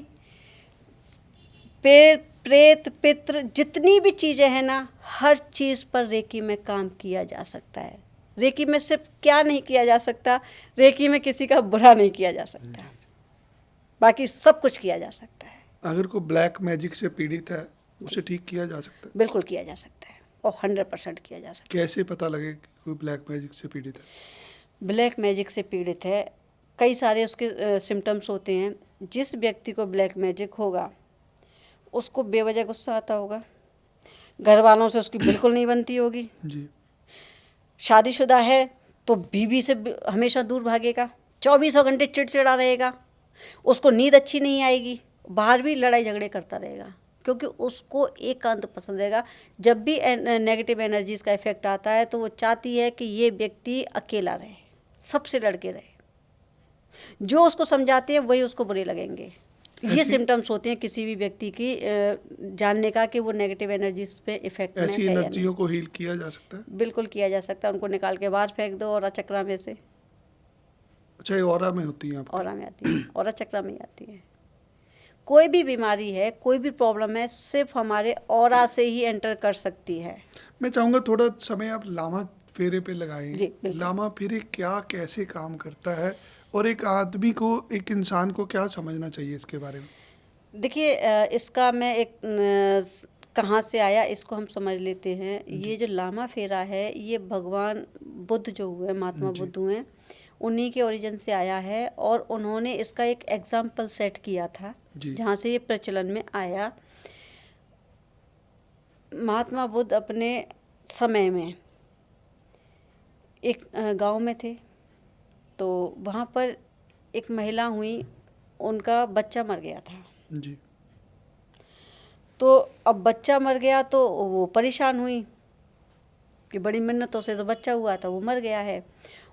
पेड़ प्रेत पित्र जितनी भी चीज़ें हैं ना, हर चीज़ पर रेकी में काम किया जा सकता है। रेकी में सिर्फ क्या नहीं किया जा सकता, रेकी में किसी का बुरा नहीं किया जा सकता, बाकी सब कुछ किया जा सकता है। अगर कोई ब्लैक मैजिक से पीड़ित है उसे ठीक किया जा सकता है? बिल्कुल किया जा सकता है और 100% किया जा सकता कैसे पता लगे कि कोई ब्लैक मैजिक से पीड़ित है? है। ब्लैक मैजिक से पीड़ित है, कई सारे उसके सिम्टम्स होते हैं। जिस व्यक्ति को ब्लैक मैजिक होगा उसको बेवजह गुस्सा आता होगा, घर वालों से उसकी बिल्कुल नहीं बनती होगी, जी। शादीशुदा है तो बीवी से हमेशा दूर भागेगा, 24 घंटे चिड़चिड़ा रहेगा, उसको नींद अच्छी नहीं आएगी, बाहर भी लड़ाई झगड़े करता रहेगा, क्योंकि उसको एकांत पसंद रहेगा। जब भी नेगेटिव एनर्जीज का इफेक्ट आता है तो वो चाहती है कि ये व्यक्ति अकेला रहे, सबसे लड़के रहे, जो उसको समझाते हैं वही उसको बुरे लगेंगे। ये सिम्टम्स होते हैं किसी भी व्यक्ति की जानने का कि वो नेगेटिव एनर्जीज पे इफेक्ट में है ऐसी या नहीं। एनर्जियों को हील किया जा सकता है? बिल्कुल किया जा सकता है, उनको निकाल के बाहर फेंक दो और चक्रा में से। अच्छा, ये ऑरा में होती है आपकी? ऑरा में आती है, ऑरा चक्रा में ही आती है। कोई भी बीमारी है, कोई भी प्रॉब्लम है, सिर्फ हमारे ऑरा से ही एंटर कर सकती है। मैं चाहूँगा थोड़ा समय आप लामा फेरे पे लगाएं। जी, बिल्कुल। लामा फेरे क्या कैसे काम करता है और एक आदमी को, एक इंसान को क्या समझना चाहिए इसके बारे में? देखिए, इसका मैं एक कहाँ से आया इसको हम समझ लेते हैं। ये जो लामा फेरा है ये भगवान बुद्ध जो हुए, महात्मा जी। बुद्ध हुए, उन्हीं के ओरिजिन से आया है और उन्होंने इसका एक एग्जाम्पल सेट किया था जी। जहाँ से ये प्रचलन में आया। महात्मा बुद्ध अपने समय में एक गांव में थे, तो वहाँ पर एक महिला हुई, उनका बच्चा मर गया था। जी। तो अब बच्चा मर गया तो वो परेशान हुई कि बड़ी मिन्नतों से तो बच्चा हुआ था, वो मर गया है,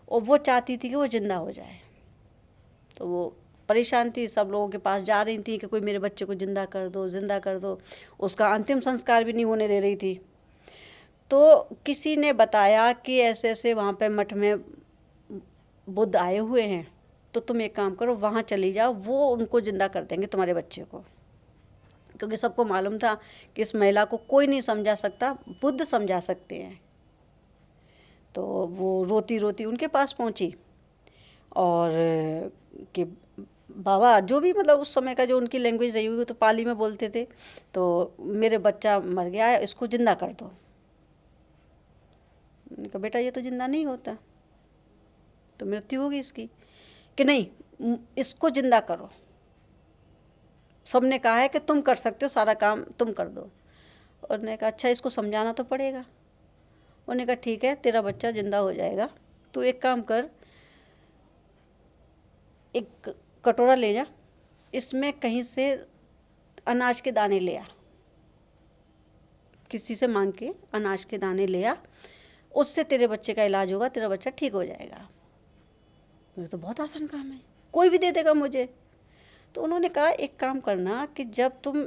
और वो चाहती थी कि वो ज़िंदा हो जाए। तो वो परेशान थी, सब लोगों के पास जा रही थी कि कोई मेरे बच्चे को ज़िंदा कर दो, ज़िंदा कर दो। उसका अंतिम संस्कार भी नहीं होने दे रही थी। तो किसी ने बताया कि ऐसे ऐसे वहाँ पे मठ में बुद्ध आए हुए हैं, तो तुम एक काम करो, वहाँ चली जाओ, वो उनको ज़िंदा कर देंगे तुम्हारे बच्चे को। क्योंकि सबको मालूम था कि इस महिला को कोई नहीं समझा सकता, बुद्ध समझा सकते हैं। तो वो रोती रोती उनके पास पहुंची और कि बाबा, जो भी मतलब उस समय का जो उनकी लैंग्वेज रही हुई, तो पाली में बोलते थे, तो मेरे बच्चा मर गया है, इसको ज़िंदा कर दो। मैंने कहा बेटा ये तो ज़िंदा नहीं होता, तो मृत्यु होगी इसकी। कि नहीं, इसको ज़िंदा करो, सबने कहा है कि तुम कर सकते हो, सारा काम तुम कर दो। और उन्होंने कहा अच्छा, इसको समझाना तो पड़ेगा। उन्होंने कहा ठीक है, तेरा बच्चा ज़िंदा हो जाएगा, तू एक काम कर, एक कटोरा ले जा, इसमें कहीं से अनाज के दाने ले आ, किसी से मांग के अनाज के दाने ले आ, उससे तेरे बच्चे का इलाज होगा, तेरा बच्चा ठीक हो जाएगा। मुझे तो बहुत आसान काम है, कोई भी दे देगा मुझे। तो उन्होंने कहा एक काम करना कि जब तुम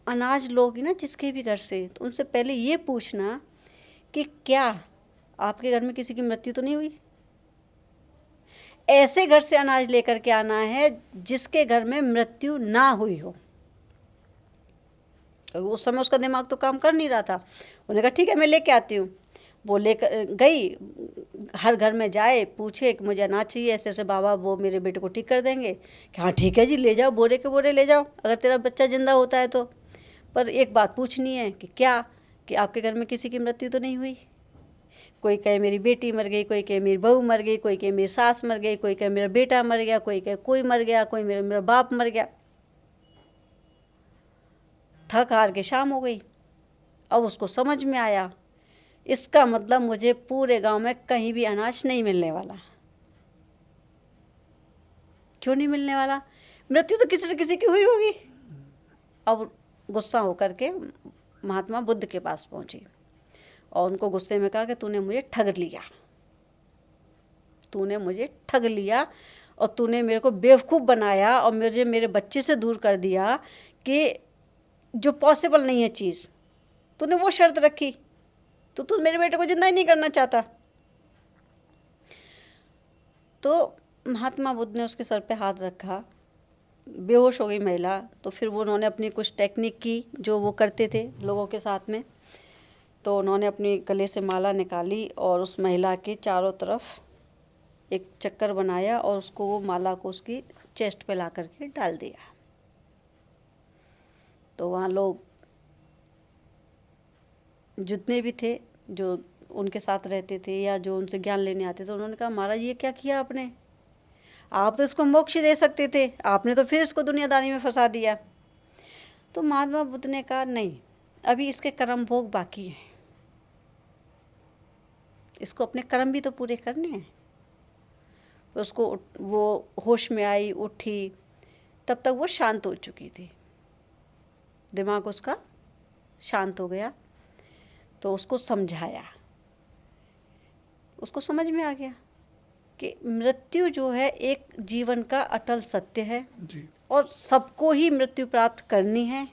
अनाज लोगी ना जिसके भी घर से, तो उनसे पहले ये पूछना कि क्या आपके घर में किसी की मृत्यु तो नहीं हुई। ऐसे घर से अनाज लेकर के आना है जिसके घर में मृत्यु ना हुई हो। तो उस समय उसका दिमाग तो काम कर नहीं रहा था। उन्होंने कहा ठीक है, मैं लेके आती हूँ। वो लेकर गई, हर घर में जाए, पूछे कि मुझे अनाज चाहिए, ऐसे ऐसे बाबा वो मेरे बेटे को ठीक कर देंगे। कि हाँ ठीक है जी, ले जाओ, बोरे के बोरे ले जाओ, अगर तेरा बच्चा जिंदा होता है तो। पर एक बात पूछनी है कि क्या, कि आपके घर में किसी की मृत्यु तो नहीं हुई। कोई कहे मेरी बेटी मर गई, कोई कहे मेरी बहू मर गई, कोई कहे मेरी सास मर गई, कोई कहे मेरा बेटा मर गया, कोई कहे कोई मर गया, कोई मेरा बाप मर गया। थक हार के शाम हो गई। अब उसको समझ में आया, इसका मतलब मुझे पूरे गांव में कहीं भी अनाज नहीं मिलने वाला। क्यों नहीं मिलने वाला? मृत्यु तो किसी न किसी की हुई होगी। अब गुस्सा होकर के महात्मा बुद्ध के पास पहुंची और उनको गुस्से में कहा कि तूने मुझे ठग लिया, तूने मुझे ठग लिया और तूने मेरे को बेवकूफ़ बनाया और मुझे मेरे बच्चे से दूर कर दिया कि जो पॉसिबल नहीं है चीज़, तूने वो शर्त रखी, तो तू मेरे बेटे को जिंदा ही नहीं करना चाहता। तो महात्मा बुद्ध ने उसके सर पे हाथ रखा, बेहोश हो गई महिला। तो फिर वो उन्होंने अपनी कुछ टेक्निक की जो वो करते थे लोगों के साथ में। तो उन्होंने अपनी गले से माला निकाली और उस महिला के चारों तरफ एक चक्कर बनाया और उसको वो माला को उसकी चेस्ट पे ला करके डाल दिया। तो वहाँ लोग जितने भी थे जो उनके साथ रहते थे या जो उनसे ज्ञान लेने आते थे, उन्होंने कहा महाराज ये क्या किया आपने, आप तो इसको मोक्ष ही दे सकते थे, आपने तो फिर इसको दुनियादारी में फंसा दिया। तो महात्मा बुद्ध ने कहा नहीं, अभी इसके कर्म भोग बाकी हैं, इसको अपने कर्म भी तो पूरे करने हैं। तो उसको वो होश में आई, उठी, तब तक वो शांत हो चुकी थी, दिमाग उसका शांत हो गया। तो उसको समझाया, उसको समझ में आ गया कि मृत्यु जो है एक जीवन का अटल सत्य है जी। और सबको ही मृत्यु प्राप्त करनी है,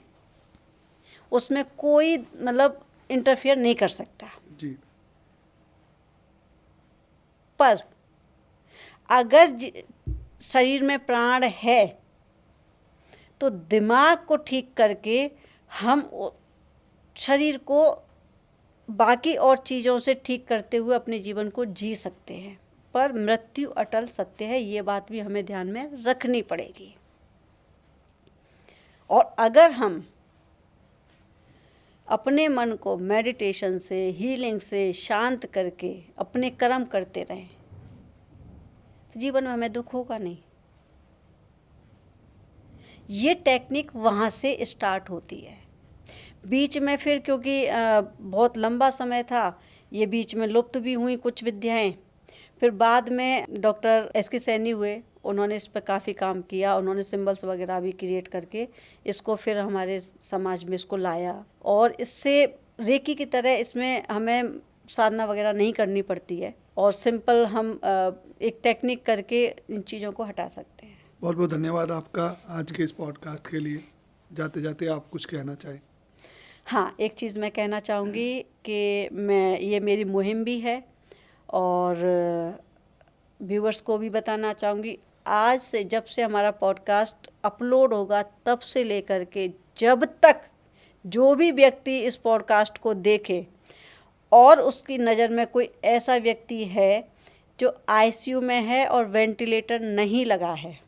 उसमें कोई मतलब इंटरफेयर नहीं कर सकता। जी। पर अगर शरीर में प्राण है तो दिमाग को ठीक करके हम शरीर को बाकी और चीज़ों से ठीक करते हुए अपने जीवन को जी सकते हैं। पर मृत्यु अटल सत्य है, ये बात भी हमें ध्यान में रखनी पड़ेगी। और अगर हम अपने मन को मेडिटेशन से, हीलिंग से शांत करके अपने कर्म करते रहें तो जीवन में हमें दुख होगा नहीं। ये टेक्निक वहाँ से स्टार्ट होती है। बीच में फिर क्योंकि बहुत लंबा समय था, ये बीच में लुप्त भी हुई कुछ विद्याएं। फिर बाद में डॉक्टर एस.के. सैनी हुए, उन्होंने इस पर काफ़ी काम किया, उन्होंने सिंबल्स वगैरह भी क्रिएट करके इसको फिर हमारे समाज में इसको लाया। और इससे रेकी की तरह इसमें हमें साधना वगैरह नहीं करनी पड़ती है और सिंपल हम एक टेक्निक करके इन चीज़ों को हटा सकते हैं। बहुत बहुत धन्यवाद आपका आज के इस पॉडकास्ट के लिए। जाते जाते आप कुछ कहना चाहें? हाँ, एक चीज़ मैं कहना चाहूँगी कि ये मेरी मुहिम भी है और व्यूवर्स को भी बताना चाहूँगी, आज से जब से हमारा पॉडकास्ट अपलोड होगा तब से लेकर के जब तक जो भी व्यक्ति इस पॉडकास्ट को देखे और उसकी नज़र में कोई ऐसा व्यक्ति है जो आईसीयू में है और वेंटिलेटर नहीं लगा है,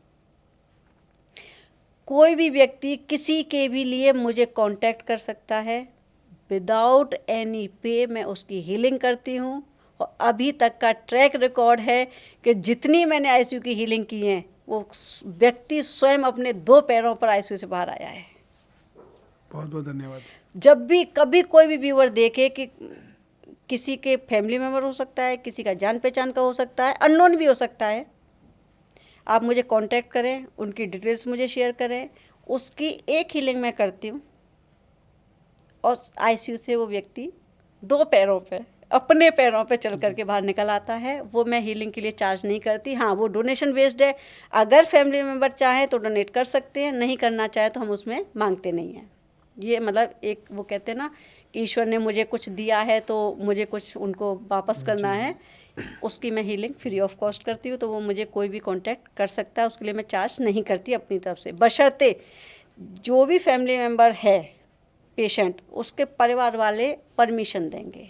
कोई भी व्यक्ति किसी के भी लिए मुझे कांटेक्ट कर सकता है। विदाउट एनी पे मैं उसकी हीलिंग करती हूँ और अभी तक का ट्रैक रिकॉर्ड है कि जितनी मैंने आईसीयू की हीलिंग की है वो व्यक्ति स्वयं अपने 2 पैरों पर आईसीयू से बाहर आया है। बहुत बहुत धन्यवाद। जब भी कभी कोई भी व्यूअर देखे कि किसी के फैमिली मेम्बर हो सकता है, किसी का जान पहचान का हो सकता है, अननोन भी हो सकता है, आप मुझे कांटेक्ट करें, उनकी डिटेल्स मुझे शेयर करें, उसकी एक हीलिंग मैं करती हूँ और आईसीयू से वो व्यक्ति 2 पैरों पे, अपने पैरों पे चल करके बाहर निकल आता है। वो मैं हीलिंग के लिए चार्ज नहीं करती। हाँ, वो डोनेशन बेस्ड है, अगर फैमिली मेम्बर चाहें तो डोनेट कर सकते हैं, नहीं करना चाहे तो हम उसमें मांगते नहीं हैं। ये मतलब एक वो कहते हैं ना कि ईश्वर ने मुझे कुछ दिया है तो मुझे कुछ उनको वापस करना है, उसकी मैं हीलिंग फ्री ऑफ कॉस्ट करती हूँ। तो वो मुझे कोई भी कांटेक्ट कर सकता है, उसके लिए मैं चार्ज नहीं करती अपनी तरफ से, बशर्ते जो भी फैमिली मेम्बर है पेशेंट उसके परिवार वाले परमिशन देंगे।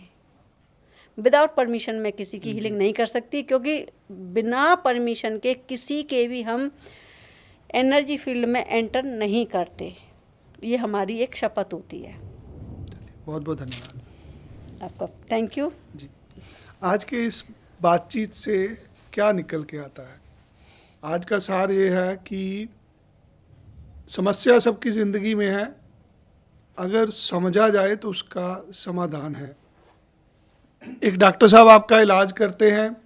विदाउट परमिशन मैं किसी की हीलिंग नहीं कर सकती, क्योंकि बिना परमिशन के किसी के भी हम एनर्जी फील्ड में एंटर नहीं करते, ये हमारी एक शपथ होती है। बहुत बहुत धन्यवाद आपका थैंक यू जी। आज के इस बातचीत से क्या निकल के आता है? आज का सार ये है कि समस्या सबकी ज़िंदगी में है, अगर समझा जाए तो उसका समाधान है। एक डॉक्टर साहब आपका इलाज करते हैं,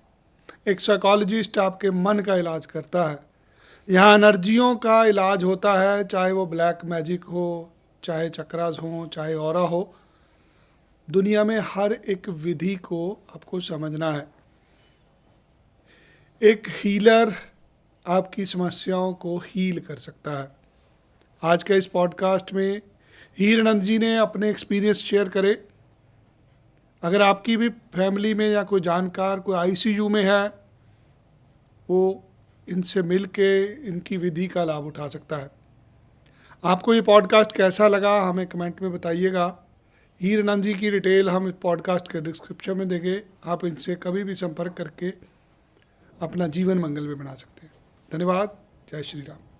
एक साइकोलॉजिस्ट आपके मन का इलाज करता है। यहाँ एनर्जियों का इलाज होता है, चाहे वो ब्लैक मैजिक हो, चाहे चक्रास हो, चाहे ऑरा हो। दुनिया में हर एक विधि को आपको समझना है। एक हीलर आपकी समस्याओं को हील कर सकता है। आज के इस पॉडकास्ट में हीरानंद जी ने अपने एक्सपीरियंस शेयर करे। अगर आपकी भी फैमिली में या कोई जानकार कोई आईसीयू में है, वो इनसे मिल के इनकी विधि का लाभ उठा सकता है। आपको ये पॉडकास्ट कैसा लगा हमें कमेंट में बताइएगा। हीरानंद जी की डिटेल हम इस पॉडकास्ट के डिस्क्रिप्शन में देंगे। आप इनसे कभी भी संपर्क करके अपना जीवन मंगल में बना सकते हैं। धन्यवाद। जय श्री राम।